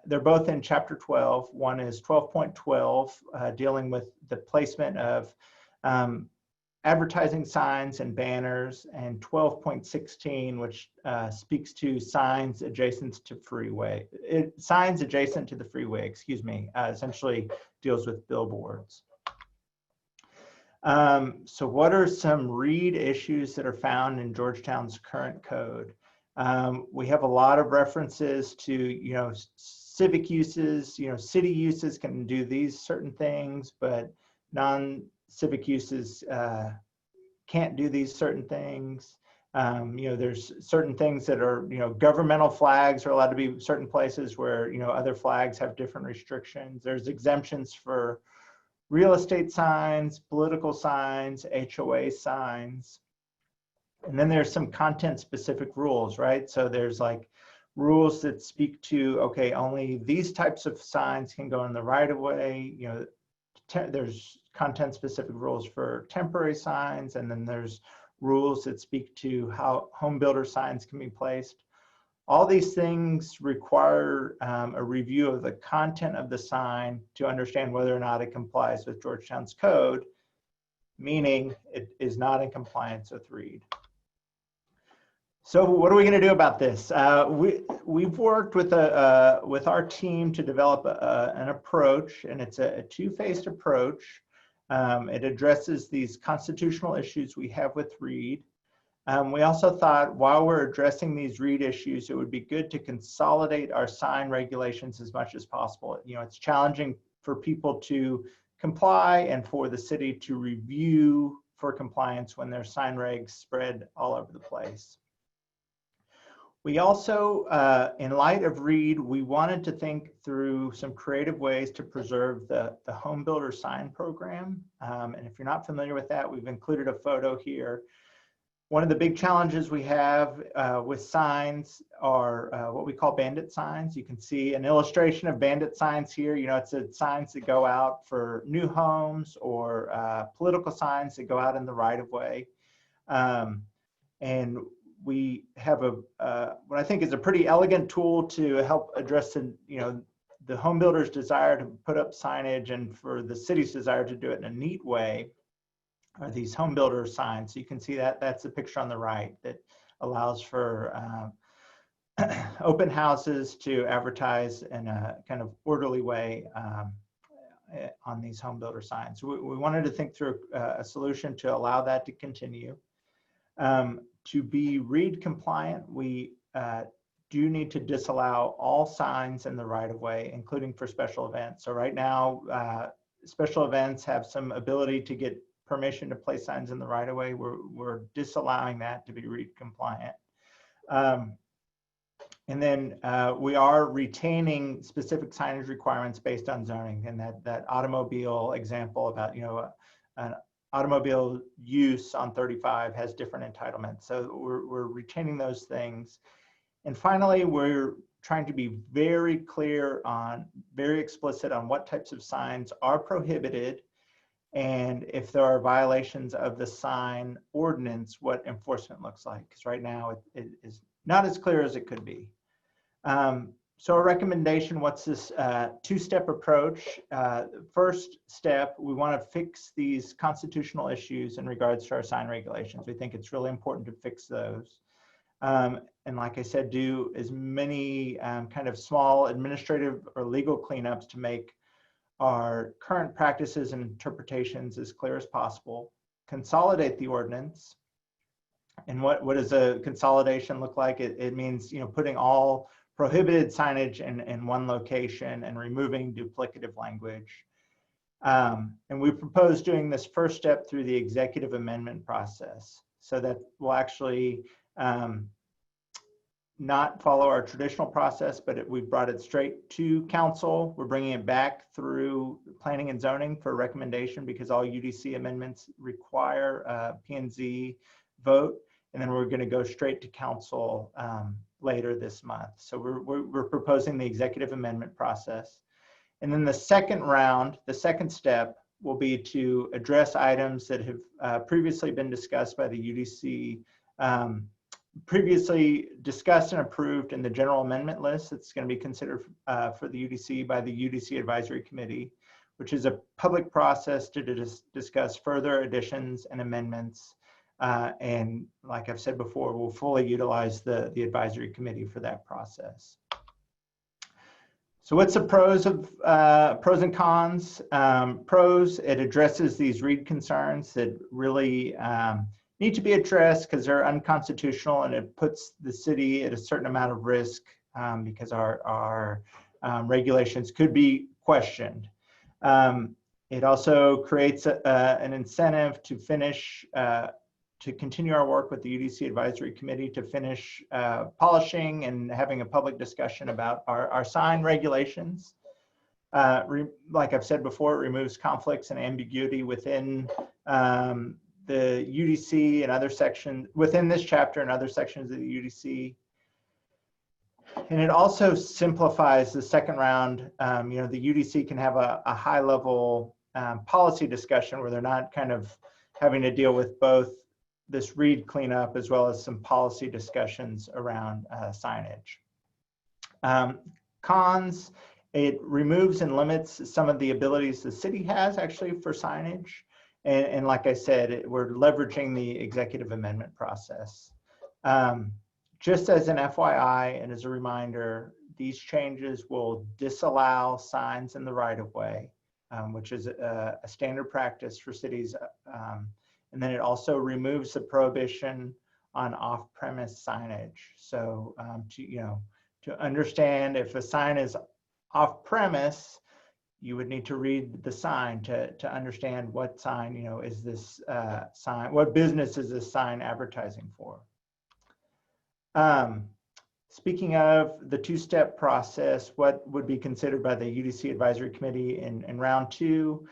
they're both in Chapter 12. One is 12.12, dealing with the placement of advertising signs and banners, and 12.16, which speaks to signs adjacent to freeway. Signs adjacent to the freeway, excuse me, essentially deals with billboards. So what are some read issues that are found in Georgetown's current code? We have a lot of references to, civic uses, city uses can do these certain things, but non-civic uses can't do these certain things. There's certain things that are, governmental flags are allowed to be certain places where, other flags have different restrictions. There's exemptions for real estate signs, political signs, HOA signs. And then there's some content specific rules, right? So there's like rules that speak to, okay, only these types of signs can go in the right of way. There's content specific rules for temporary signs. And then there's rules that speak to how home builder signs can be placed. All these things require a review of the content of the sign to understand whether or not it complies with Georgetown's code, meaning it is not in compliance with READ. So what are we going to do about this? We've worked with our team to develop an approach, and it's a two-phased approach. It addresses these constitutional issues we have with READ. We also thought while we're addressing these READ issues, it would be good to consolidate our sign regulations as much as possible. It's challenging for people to comply and for the city to review for compliance when their sign regs spread all over the place. We also, in light of READ, we wanted to think through some creative ways to preserve the home builder sign program. And if you're not familiar with that, we've included a photo here. One of the big challenges we have with signs are what we call bandit signs. You can see an illustration of bandit signs here. It's signs that go out for new homes or political signs that go out in the right of way. And we have what I think is a pretty elegant tool to help address the home builder's desire to put up signage and for the city's desire to do it in a neat way. Are these home builder signs. So you can see that's the picture on the right that allows for open houses to advertise in a kind of orderly way on these home builder signs. So we wanted to think through a solution to allow that to continue. To be READ compliant, we do need to disallow all signs in the right of way, including for special events. So right now, special events have some ability to get permission to place signs in the right of way. We're disallowing that to be READ compliant. And then we are retaining specific signage requirements based on zoning, and that automobile example about, an automobile use on 35 has different entitlements. So we're retaining those things. And finally, we're trying to be very clear very explicit on what types of signs are prohibited, and if there are violations of the sign ordinance, what enforcement looks like. Because right now it is not as clear as it could be. So a recommendation, what's this two-step approach? First step, we want to fix these constitutional issues in regards to our sign regulations. We think it's really important to fix those. And like I said, do as many kind of small administrative or legal cleanups to make our current practices and interpretations as clear as possible, consolidate the ordinance. And what does a consolidation look like? It means, putting all prohibited signage in one location and removing duplicative language. And we propose doing this first step through the executive amendment process. So that will actually not follow our traditional process, but we brought it straight to council. We're bringing it back through planning and zoning for recommendation because all UDC amendments require a P&Z vote. And then we're going to go straight to council later this month. So we're proposing the executive amendment process. And then the second round, the second step will be to address items that have previously been discussed by the UDC, previously discussed and approved in the general amendment list that's going to be considered for the UDC by the UDC Advisory Committee, which is a public process to discuss further additions and amendments. And like I've said before, we'll fully utilize the advisory committee for that process. So what's the pros and cons? Pros, it addresses these READ concerns that really need to be addressed because they're unconstitutional, and it puts the city at a certain amount of risk because our regulations could be questioned. It also creates an incentive to finish to continue our work with the UDC Advisory Committee to finish polishing and having a public discussion about our sign regulations. Like I've said before, it removes conflicts and ambiguity within the UDC and other sections, within this chapter and other sections of the UDC. And it also simplifies the second round. The UDC can have a high level policy discussion where they're not kind of having to deal with both this READ cleanup as well as some policy discussions around signage. Cons, it removes and limits some of the abilities the city has actually for signage. And like I said, we're leveraging the executive amendment process. Just as an FYI and as a reminder, these changes will disallow signs in the right-of-way, which is a standard practice for cities. And then it also removes the prohibition on off-premise signage. So to understand if a sign is off-premise, you would need to read the sign to understand what sign, is this sign, what business is this sign advertising for? Speaking of the two-step process, what would be considered by the UDC Advisory Committee in round two,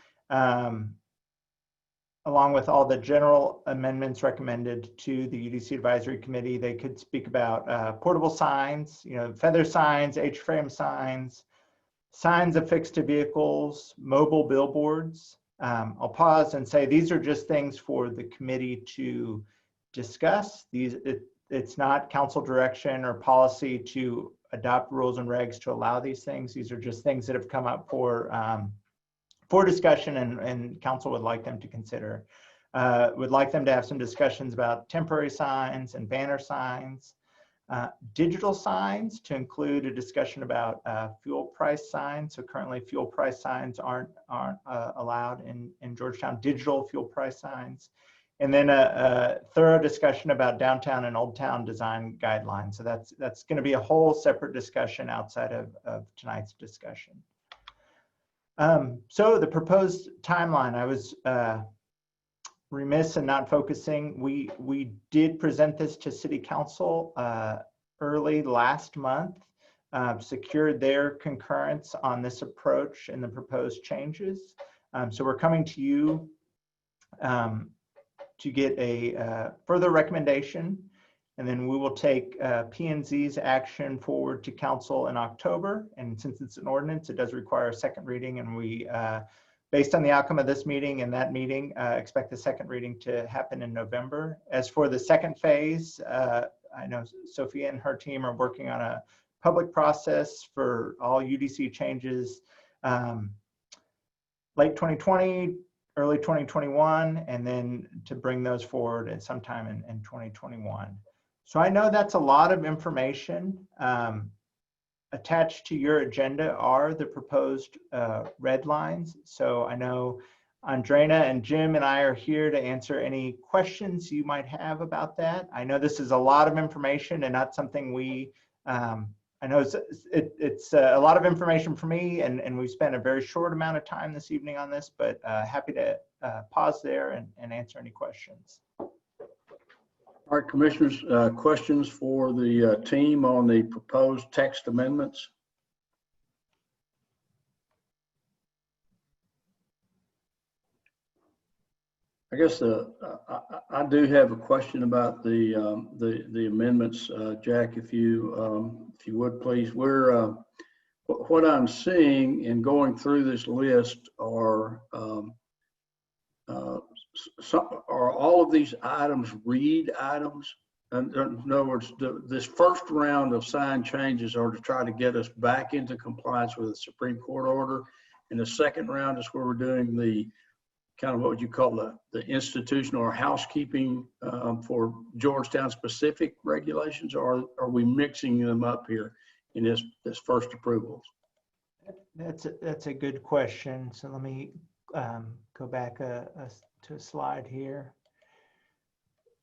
along with all the general amendments recommended to the UDC Advisory Committee, they could speak about portable signs, feather signs, H-frame signs, signs affixed to vehicles, mobile billboards. I'll pause and say these are just things for the committee to discuss. It's not council direction or policy to adopt rules and regs to allow these things. These are just things that have come up for discussion and council would like them to consider. Would like them to have some discussions about temporary signs and banner signs, digital signs to include a discussion about fuel price signs. So currently fuel price signs aren't allowed in Georgetown, digital fuel price signs. And then a thorough discussion about downtown and old town design guidelines. So that's going to be a whole separate discussion outside of tonight's discussion. So the proposed timeline, I was remiss in not focusing. We did present this to City Council early last month, secured their concurrence on this approach and the proposed changes. So we're coming to you to get a further recommendation, and then we will take P&Z's action forward to council in October. And since it's an ordinance, it does require a second reading, and we, based on the outcome of this meeting and that meeting, expect the second reading to happen in November. As for the second phase, I know Sophia and her team are working on a public process for all UDC changes late 2020, early 2021, and then to bring those forward at sometime in 2021. So I know that's a lot of information. attached to your agenda are the proposed red lines. So I know Andrena and Jim and I are here to answer any questions you might have about that. I know this is a lot of information and not something we, I know it's a lot of information for me, and we've spent a very short amount of time this evening on this, but happy to pause there and answer any questions. All right, commissioners, questions for the team on the proposed text amendments? I guess I do have a question about the amendments, Jack. If you would please. We're what I'm seeing in going through this list are all of these items read items. And in other words, this first round of sign changes are to try to get us back into compliance with the Supreme Court order, and the second round is where we're doing the kind of what would you call the institutional or housekeeping for Georgetown specific regulations, or are we mixing them up here in this first approvals? That's a good question. So let me go back to a slide here.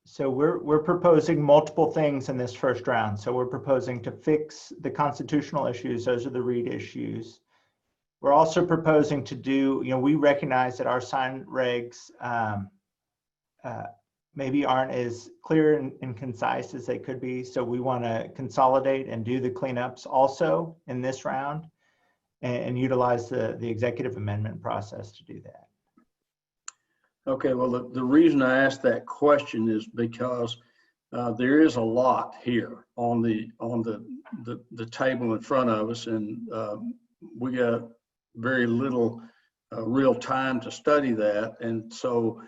So we're proposing multiple things in this first round. So we're proposing to fix the constitutional issues. Those are the read issues. We're also proposing to do, we recognize that our sign regs maybe aren't as clear and concise as they could be. So we want to consolidate and do the cleanups also in this round and utilize the executive amendment process to do that. Okay, well, the reason I asked that question is because there is a lot here on the table in front of us, and we got very little real time to study that. And so,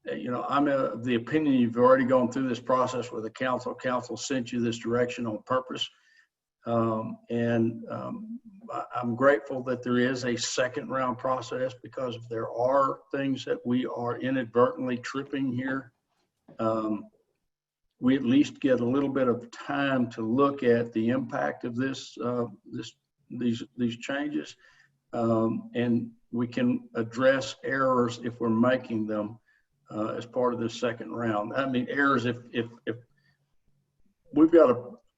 I'm of the opinion you've already gone through this process with the council. Council sent you this direction on purpose. I'm grateful that there is a second round process, because if there are things that we are inadvertently tripping here, we at least get a little bit of time to look at the impact of these changes, and we can address errors if we're making them as part of this second round. I mean, errors if we've got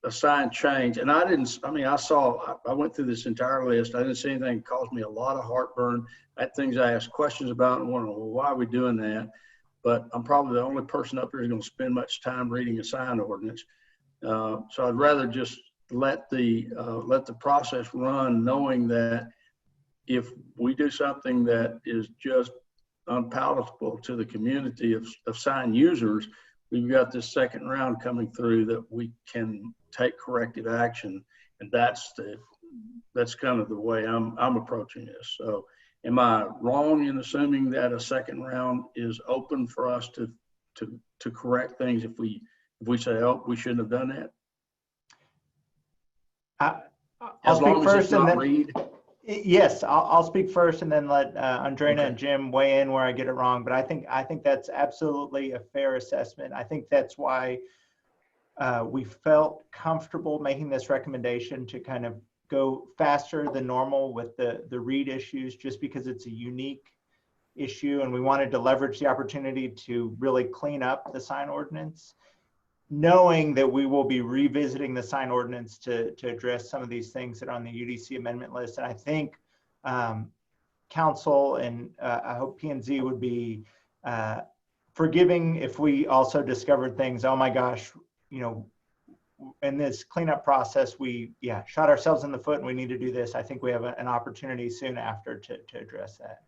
a sign change, and I went through this entire list. I didn't see anything that caused me a lot of heartburn. I had things I asked questions about and wondering, well, why are we doing that? But I'm probably the only person up here who's going to spend much time reading a sign ordinance. So I'd rather just let the process run, knowing that if we do something that is just unpalatable to the community of sign users, we've got this second round coming through that we can take corrective action, and that's kind of the way I'm approaching this. So, am I wrong in assuming that a second round is open for us to correct things if we say, oh, we shouldn't have done that? I'll speak first and then yes, I'll speak first and then let Andrena and Jim weigh in where I get it wrong. But I think that's absolutely a fair assessment. I think that's why we felt comfortable making this recommendation to kind of go faster than normal with the read issues, just because it's a unique issue and we wanted to leverage the opportunity to really clean up the sign ordinance, knowing that we will be revisiting the sign ordinance to address some of these things that are on the UDC amendment list. And I think council and I hope P&Z would be forgiving if we also discovered things, oh my gosh, in this cleanup process, we shot ourselves in the foot and we need to do this. I think we have an opportunity soon after to address that.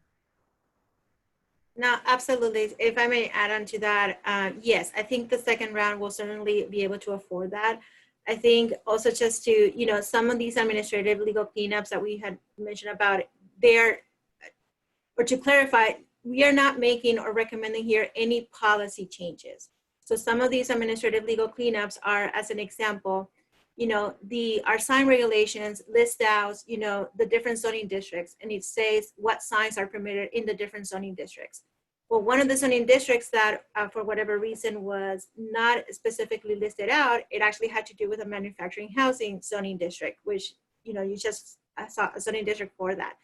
No, absolutely. If I may add on to that, yes, I think the second round will certainly be able to afford that. I think also just to, some of these administrative legal cleanups that we had mentioned about, or to clarify, we are not making or recommending here any policy changes. So some of these administrative legal cleanups are, as an example, our sign regulations list out, the different zoning districts, and it says what signs are permitted in the different zoning districts. Well, one of the zoning districts that for whatever reason was not specifically listed out, it actually had to do with a manufacturing housing zoning district, which, use just a zoning district for that.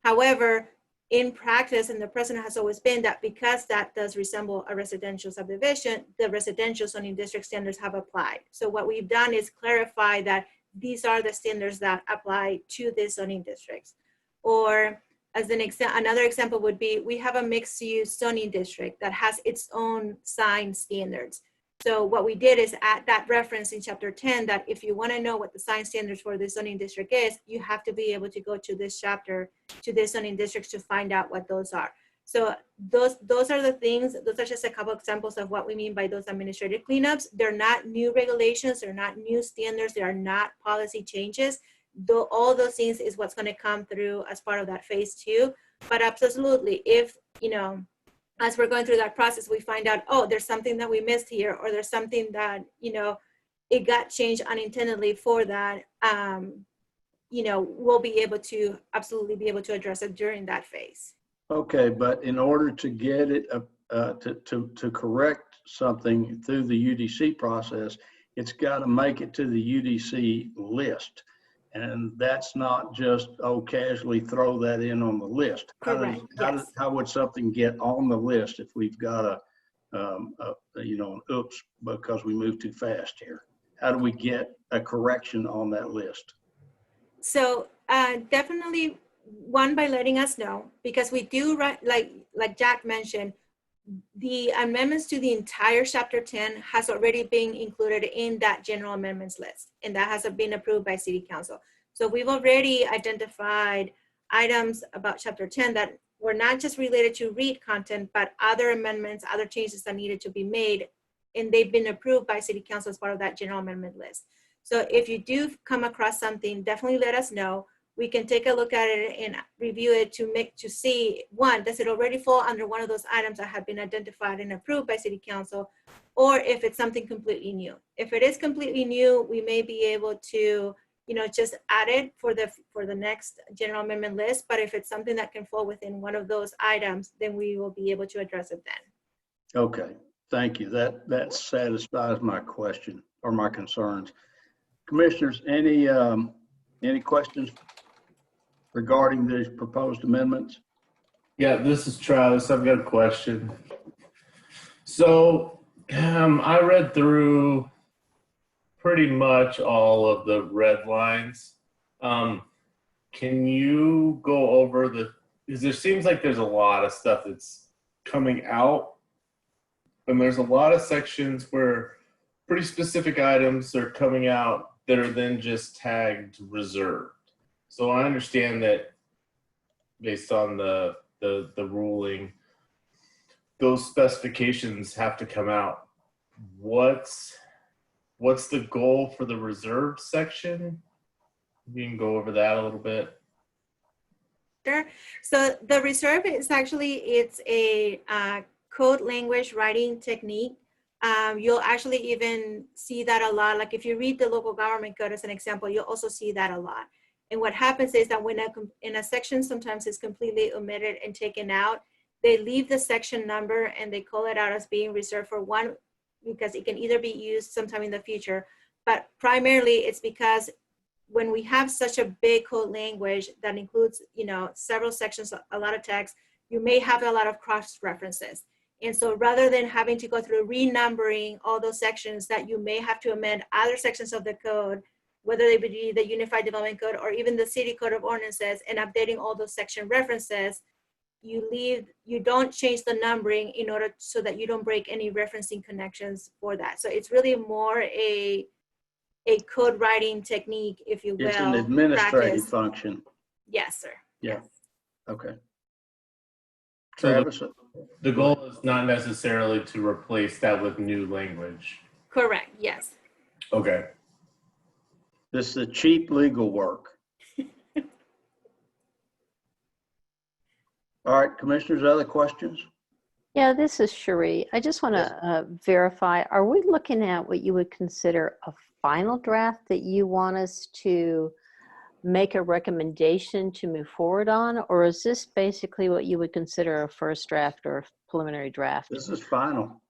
However, in practice, and the precedent has always been that because that does resemble a residential subdivision, the residential zoning district standards have applied. So what we've done is clarify that these are the standards that apply to these zoning districts. Or as another example would be, we have a mixed use zoning district that has its own sign standards. So what we did is add that reference in chapter 10 that if you want to know what the sign standards for the zoning district is, you have to be able to go to this chapter, to this zoning districts to find out what those are. So those are the things, those are just a couple examples of what we mean by those administrative cleanups. They're not new regulations, they're not new standards, they are not policy changes. Though all those things is what's going to come through as part of that phase 2. But absolutely, if, as we're going through that process, we find out, oh, there's something that we missed here, or there's something that, it got changed unintendedly for that, we'll be able to absolutely be able to address it during that phase. Okay, but in order to get it, to correct something through the UDC process, it's got to make it to the UDC list. And that's not just, casually throw that in on the list. Correct. How would something get on the list if we've got an oops, because we moved too fast here? How do we get a correction on that list? So definitely one, by letting us know, because we do, like Jack mentioned, the amendments to the entire chapter 10 has already been included in that general amendments list, and that has been approved by City Council. So we've already identified items about chapter 10 that were not just related to READ content, but other amendments, other changes that needed to be made, and they've been approved by City Council as part of that general amendment list. So if you do come across something, definitely let us know. We can take a look at it and review it to see, one, does it already fall under one of those items that have been identified and approved by City Council, or if it's something completely new. If it is completely new, we may be able to, just add it for the next general amendment list. But if it's something that can fall within one of those items, then we will be able to address it then. Okay, thank you. That satisfies my question or my concerns. Commissioners, any questions regarding these proposed amendments? Yeah, this is Travis. I've got a question. So I read through pretty much all of the red lines. Can you go over because there seems like there's a lot of stuff that's coming out, and there's a lot of sections where pretty specific items are coming out that are then just tagged reserved. So I understand that based on the ruling, those specifications have to come out. What's the goal for the reserved section? You can go over that a little bit. Sure. So the reserve is it's a code language writing technique. You'll actually even see that a lot. Like if you read the local government code as an example, you'll also see that a lot. And what happens is that when in a section sometimes is completely omitted and taken out, they leave the section number and they call it out as being reserved for one, because it can either be used sometime in the future. But primarily it's because when we have such a big code language that includes, several sections, a lot of text, you may have a lot of cross references. And so rather than having to go through renumbering all those sections, that you may have to amend other sections of the code, whether they be the Unified Development Code or even the City Code of Ordinances, and updating all those section references, you don't change the numbering in order so that you don't break any referencing connections for that. So it's really more a code writing technique, if you will. It's an administrative practice. function. Yes, sir. Yeah. Okay. So Travis? the goal is not necessarily to replace that with new language. Correct. Yes. Okay. This is a cheap legal work. All right, commissioners, other questions? Yeah, this is Cherie. I just want to verify, are we looking at what you would consider a final draft that you want us to make a recommendation to move forward on? Or is this basically what you would consider a first draft or a preliminary draft? This is final.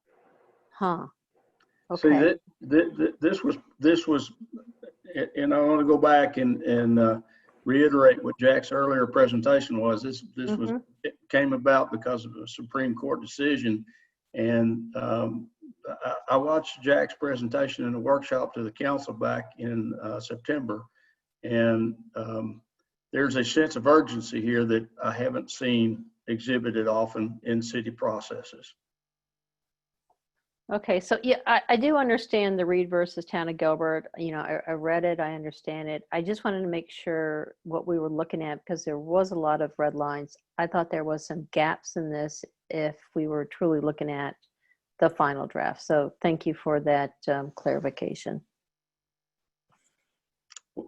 Huh. See, Okay. this was, and I want to go back and reiterate what Jack's earlier presentation was. This was, it came about because of a Supreme Court decision. And I watched Jack's presentation in a workshop to the council back in September. And there's a sense of urgency here that I haven't seen exhibited often in city processes. Okay, so yeah, I do understand the Reed versus Town of Gilbert. You know, I read it, I understand it. I just wanted to make sure what we were looking at, because there was a lot of red lines. I thought there was some gaps in this if we were truly looking at the final draft. So thank you for that clarification.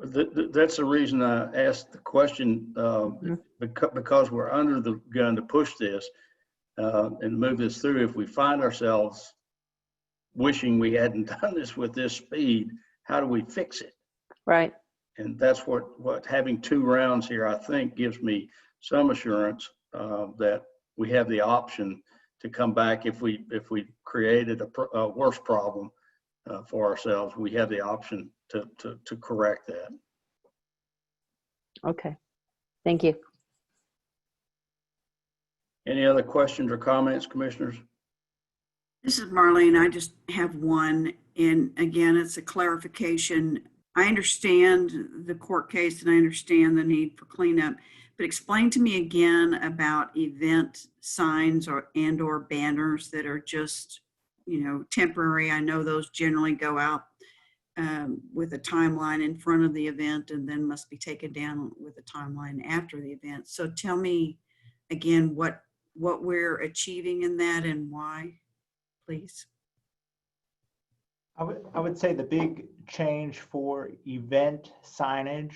That's the reason I asked the question, because we're under the gun to push this and move this through. If we find ourselves wishing we hadn't done this with this speed, how do we fix it? Right. And that's what having 2 rounds here, I think, gives me some assurance that we have the option to come back if we created a worse problem for ourselves. We have the option to correct that. Okay. Thank you. Any other questions or comments, commissioners? This is Marlene. I just have one. And again, it's a clarification. I understand the court case and I understand the need for cleanup, but explain to me again about event signs or banners that are just, you know, temporary. I know those generally go out with a timeline in front of the event and then must be taken down with a timeline after the event. So tell me again what we're achieving in that and why, please. I would say the big change for event signage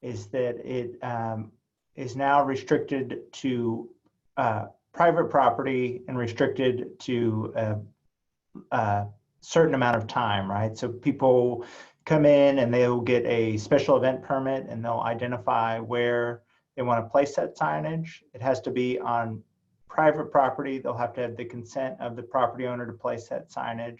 is that it is now restricted to private property and restricted to a certain amount of time, right? So people come in and they'll get a special event permit and they'll identify where they want to place that signage. It has to be on private property. They'll have to have the consent of the property owner to place that signage.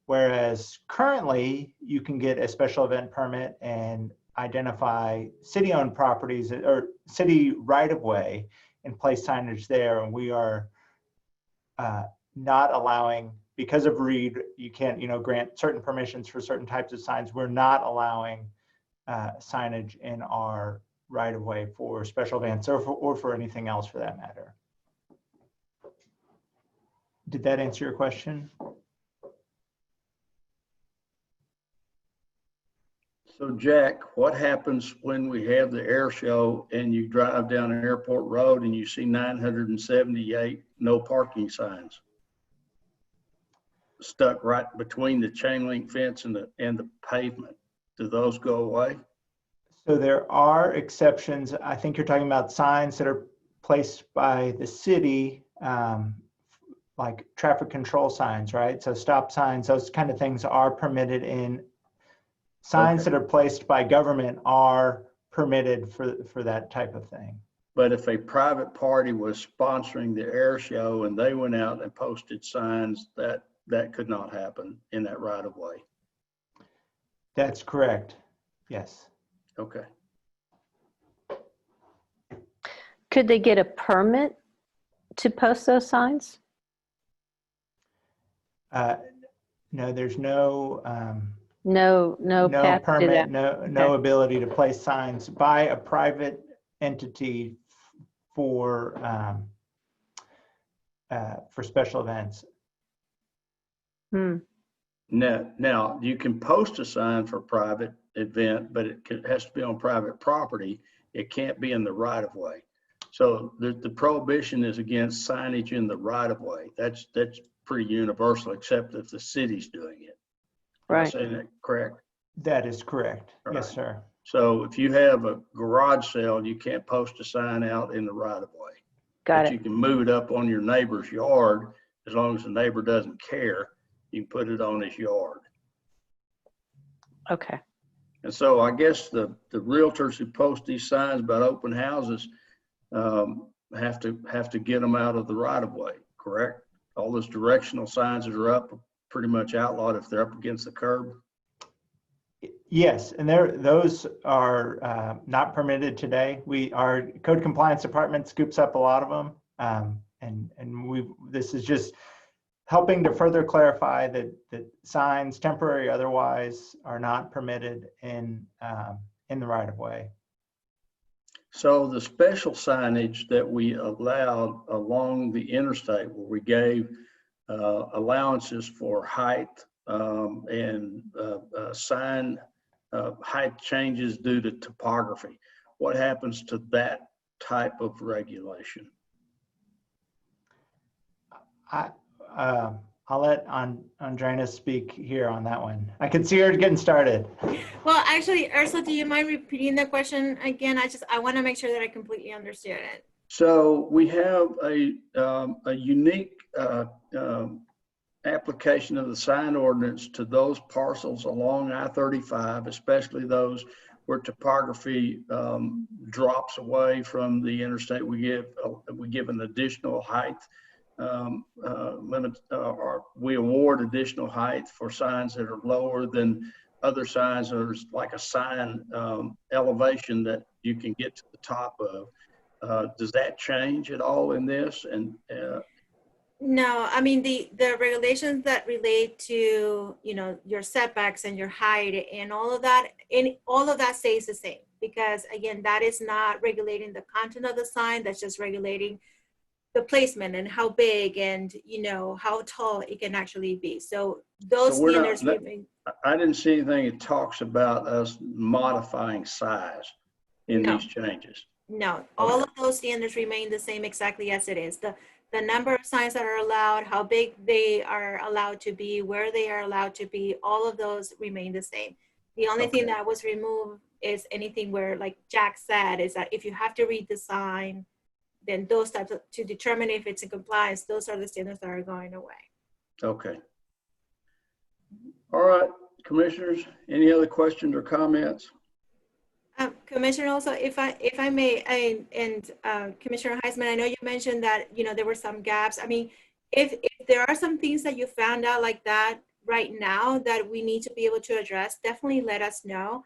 Whereas currently you can get a special event permit and identify city-owned properties or city right-of-way and place signage there. And we are not allowing, because of Reed, you can't, you know, grant certain permissions for certain types of signs. We're not allowing signage in our right-of-way for special events or for anything else for that matter. Did that answer your question? So Jack, what happens when we have the air show and you drive down Airport Road and you see 978 no parking signs stuck right between the chain link fence and the pavement? Do those go away? So there are exceptions. I think you're talking about signs that are placed by the city, like traffic control signs, right? So stop signs, those kind of things are permitted in. Signs that are placed by government are permitted for that type of thing. But if a private party was sponsoring the air show and they went out and posted signs, that could not happen in that right of way. That's correct. Yes. Okay. Could they get a permit to post those signs? No, there's no no path to permit, that. no ability to place signs by a private entity for special events. Now you can post a sign for a private event, but it has to be on private property. It can't be in the right of way. So the prohibition is against signage in the right of way. That's pretty universal, except if the city's doing it. Right. Am I saying that correct? That is correct. Right. Yes, sir. So if you have a garage sale, you can't post a sign out in the right of way. Got it. You can move it up on your neighbor's yard as long as the neighbor doesn't care. You can put it on his yard. Okay. And so I guess the realtors who post these signs about open houses have to get them out of the right of way, correct? All those directional signs that are up pretty much outlawed if they're up against the curb? Yes, and those are not permitted today. Our code compliance department scoops up a lot of them, and this is just helping to further clarify that signs, temporary otherwise, are not permitted in the right of way. So the special signage that we allowed along the interstate, where we gave allowances for height and sign height changes due to topography, what happens to that type of regulation? I'll let Andreina speak here on that one. I can see her getting started. Well, actually, Ursula, do you mind repeating the question again? I want to make sure that I completely understood it. So we have a unique application of the sign ordinance to those parcels along I-35, especially those where topography drops away from the interstate. We give an additional height limit, or we award additional height for signs that are lower than other signs. There's like a sign elevation that you can get to the top of. Does that change at all in this? And no, I mean the regulations that relate to your setbacks and your height and all of that stays the same, because again, that is not regulating the content of the sign. That's just regulating the placement and how big and how tall it can actually be. So those standards remain. I didn't see anything that talks about us modifying size in these changes. No, all of those standards remain the same exactly as it is. The number of signs that are allowed, how big they are allowed to be, where they are allowed to be, all of those remain the same. The only thing that was removed is anything where, like Jack said, is that if you have to read the sign, then those types of, to determine if it's in compliance, those are the standards that are going away. Okay. All right, commissioners, any other questions or comments? Commissioner, also, if I may, Commissioner Heisman, I know you mentioned that there were some gaps. I mean, if there are some things that you found out like that right now that we need to be able to address, definitely let us know.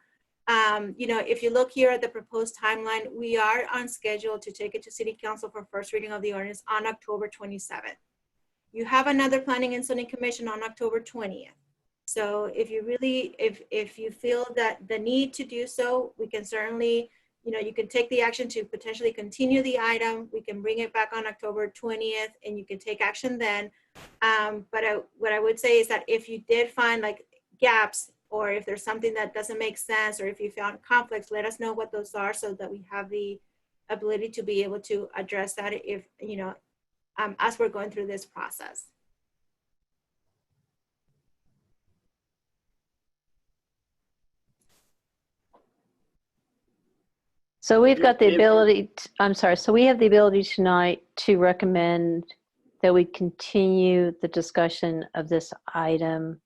If you look here at the proposed timeline, we are on schedule to take it to City Council for first reading of the ordinance on October 27th. You have another Planning and Zoning Commission on October 20th. So if you really, if you feel that the need to do so, we can certainly, you can take the action to potentially continue the item. We can bring it back on October 20th and you can take action then. But what I would say is that if you did find like gaps, or if there's something that doesn't make sense, or if you found conflicts, let us know what those are so that we have the ability to be able to address that if, as we're going through this process. So we've got the ability, so we have the ability tonight to recommend that we continue the discussion of this item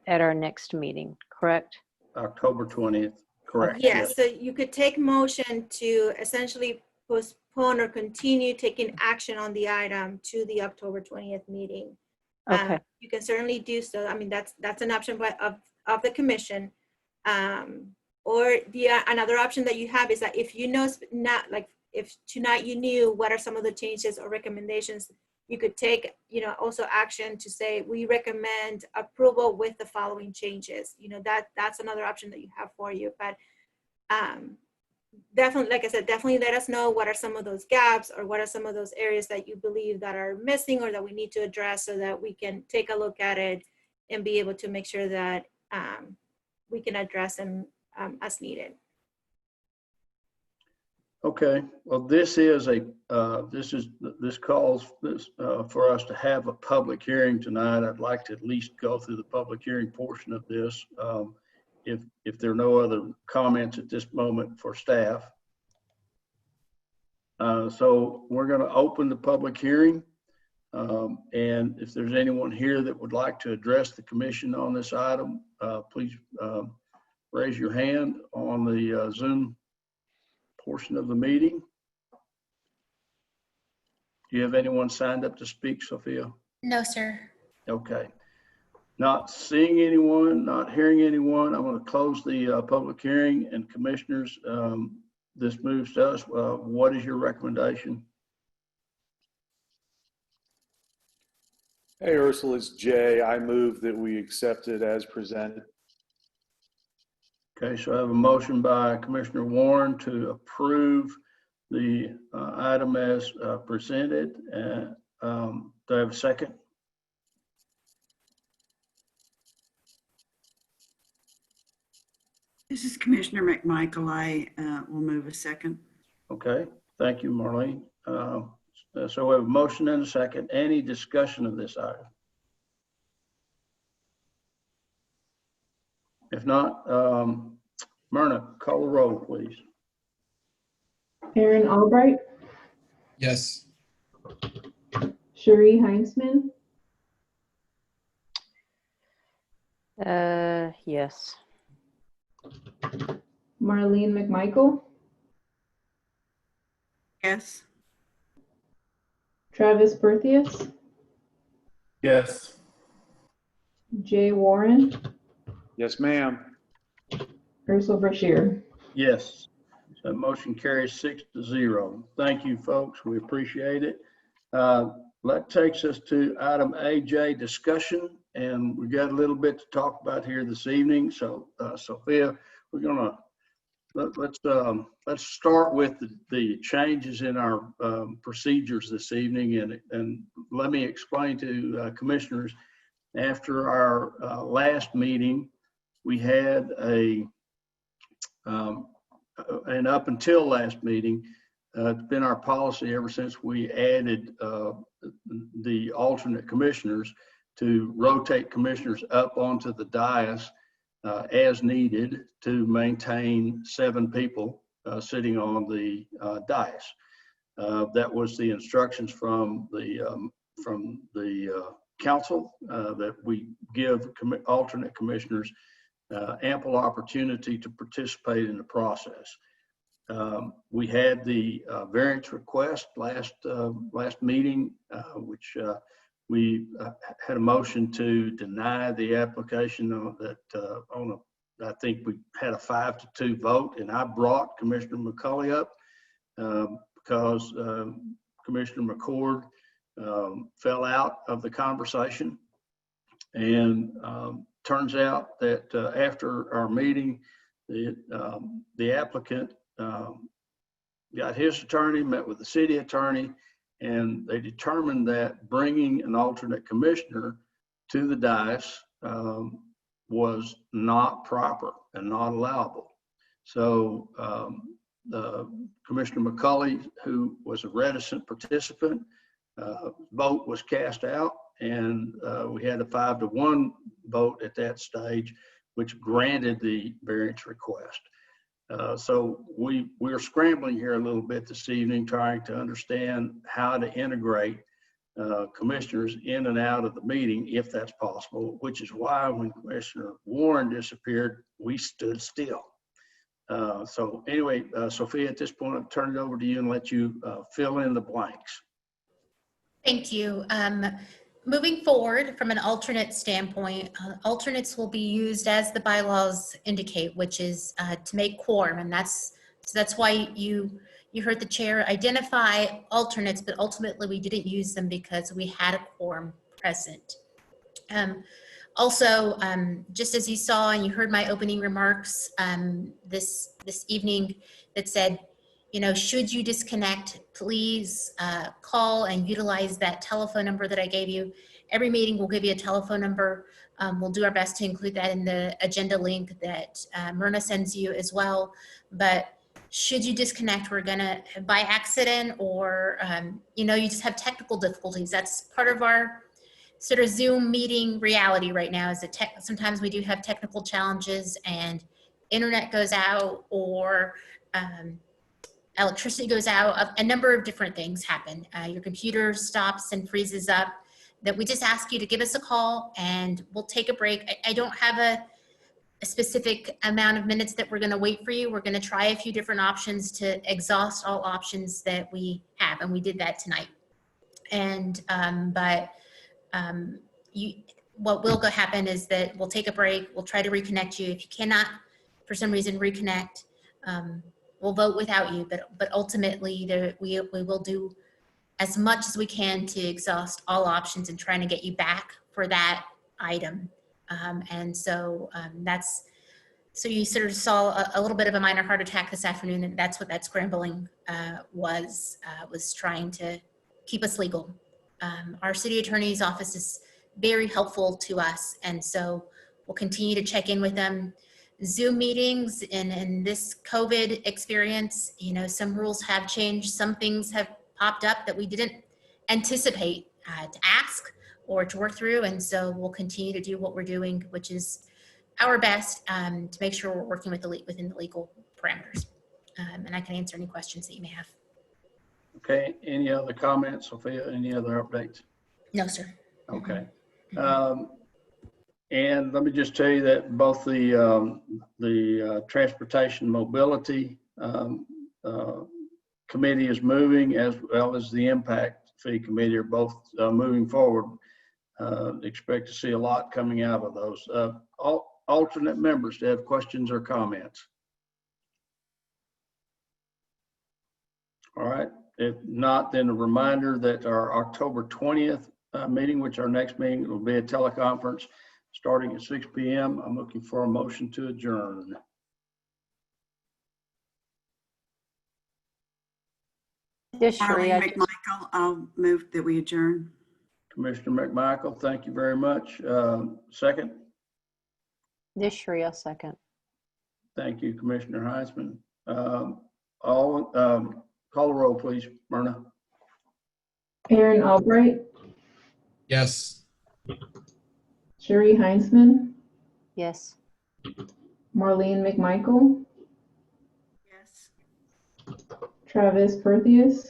at our next meeting, correct? October 20th, correct. Yes, so you could take motion to essentially postpone or continue taking action on the item to the October 20th meeting. Okay. You can certainly do so. I mean, that's an option of the commission. Or another option that you have is that if you know, not like if tonight you knew what are some of the changes or recommendations, you could take, also action to say, we recommend approval with the following changes. That's another option that you have for you. But definitely, like I said, definitely let us know what are some of those gaps or what are some of those areas that you believe that are missing or that we need to address so that we can take a look at it and be able to make sure that we can address them as needed. Okay, well, this calls for us to have a public hearing tonight. I'd like to at least go through the public hearing portion of this. If there are no other comments at this moment for staff. So we're going to open the public hearing. And if there's anyone here that would like to address the commission on this item, please raise your hand on the Zoom portion of the meeting. Do you have anyone signed up to speak, Sophia? No, sir. Okay. Not seeing anyone, not hearing anyone. I'm going to close the public hearing. And commissioners, this moves to us. What is your recommendation? Hey, Ursula, it's Jay. I move that we accept it as presented. Okay, so I have a motion by Commissioner Warren to approve the item as presented. Do I have a second? This is Commissioner McMichael. I will move a second. Okay, thank you, Marlene. So we have a motion and a second. Any discussion of this item? If not, Myrna, call the roll, please. Aaron Albright, Yes. Cherie Heinzman, Yes. Marlene McMichael, Yes. Travis Berthius, Yes. Jay Warren, Yes, ma'am. Ursula Brashear. Yes. So motion carries 6-0. Thank you, folks. We appreciate it. That takes us to item AJ, discussion, and we got a little bit to talk about here this evening. So, Sophia, we're gonna let's start with the changes in our procedures this evening, and let me explain to commissioners. After our last meeting, we had and up until last meeting, it's been our policy ever since we added the alternate commissioners to rotate commissioners up onto the dais as needed to maintain 7 people sitting on the dais. That was the instructions from the council that we give alternate commissioners ample opportunity to participate in the process. We had the variance request last meeting, which we had a motion to deny the application I think we had a 5-2 vote, and I brought Commissioner McCulley up because Commissioner McCord fell out of the conversation. And turns out that after our meeting, the applicant got his attorney, met with the city attorney, and they determined that bringing an alternate commissioner to the dais was not proper and not allowable. So Commissioner McCulley, who was a reticent participant, vote was cast out, and we had a 5-1 vote at that stage, which granted the variance request. So we're scrambling here a little bit this evening, trying to understand how to integrate commissioners in and out of the meeting, if that's possible, which is why when Commissioner Warren disappeared, we stood still. So anyway, Sophia, at this point, I'll turn it over to you and let you fill in the blanks. Thank you. Moving forward from an alternate standpoint, alternates will be used as the bylaws indicate, which is to make quorum, and that's why you heard the chair identify alternates, but ultimately we didn't use them because we had a quorum present. Also, just as you saw and you heard my opening remarks this evening that said, you know, should you disconnect, please call and utilize that telephone number that I gave you. Every meeting will give you a telephone number. We'll do our best to include that in the agenda link that Myrna sends you as well. But should you disconnect, we're gonna, by accident or, you know, you just have technical difficulties. That's part of our sort of Zoom meeting reality right now, is that sometimes we do have technical challenges and internet goes out, or electricity goes out. A number of different things happen. Your computer stops and freezes up. That we just ask you to give us a call and we'll take a break. I don't have a specific amount of minutes that we're going to wait for you. We're going to try a few different options to exhaust all options that we have, and we did that tonight. And what will go happen is that we'll take a break. We'll try to reconnect you. If you cannot, for some reason, reconnect, we'll vote without you. But ultimately, we will do as much as we can to exhaust all options and trying to get you back for that item. So you sort of saw a little bit of a minor heart attack this afternoon, and that's what that scrambling was trying to keep us legal. Our city attorney's office is very helpful to us, and so we'll continue to check in with them. Zoom meetings in this COVID experience, you know, some rules have changed, some things have popped up that we didn't anticipate to ask or to work through, and so we'll continue to do what we're doing, which is our best to make sure we're working within the legal parameters. And I can answer any questions that you may have. Okay, any other comments, Sophia? Any other updates? No, sir. Okay. And let me just tell you that both the Transportation Mobility Committee is moving, as well as the Impact Fee Committee are both moving forward. Expect to see a lot coming out of those. Alternate members to have questions or comments. All right, if not, then a reminder that our October 20th meeting, which our next meeting will be a teleconference starting at 6 p.m. I'm looking for a motion to adjourn. Yes, Marlene Sheree, McMichael, I'll move that we adjourn. Commissioner McMichael, thank you very much. Second? This Sheree, I'll second. Thank you, Commissioner Heisman. Call the roll, please, Myrna. Aaron Albright, Yes. Sheree Heinzman, Yes. Marlene McMichael, Yes. Travis Perthius,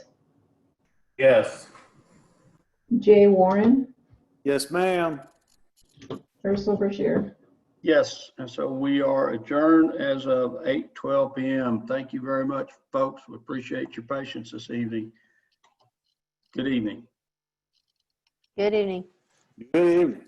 Yes. Jay Warren, Yes, ma'am. Ursula Brashear. Yes, and so we are adjourned as of 8:12 p.m. Thank you very much, folks. We appreciate your patience this evening. Good evening. Good evening. Good evening.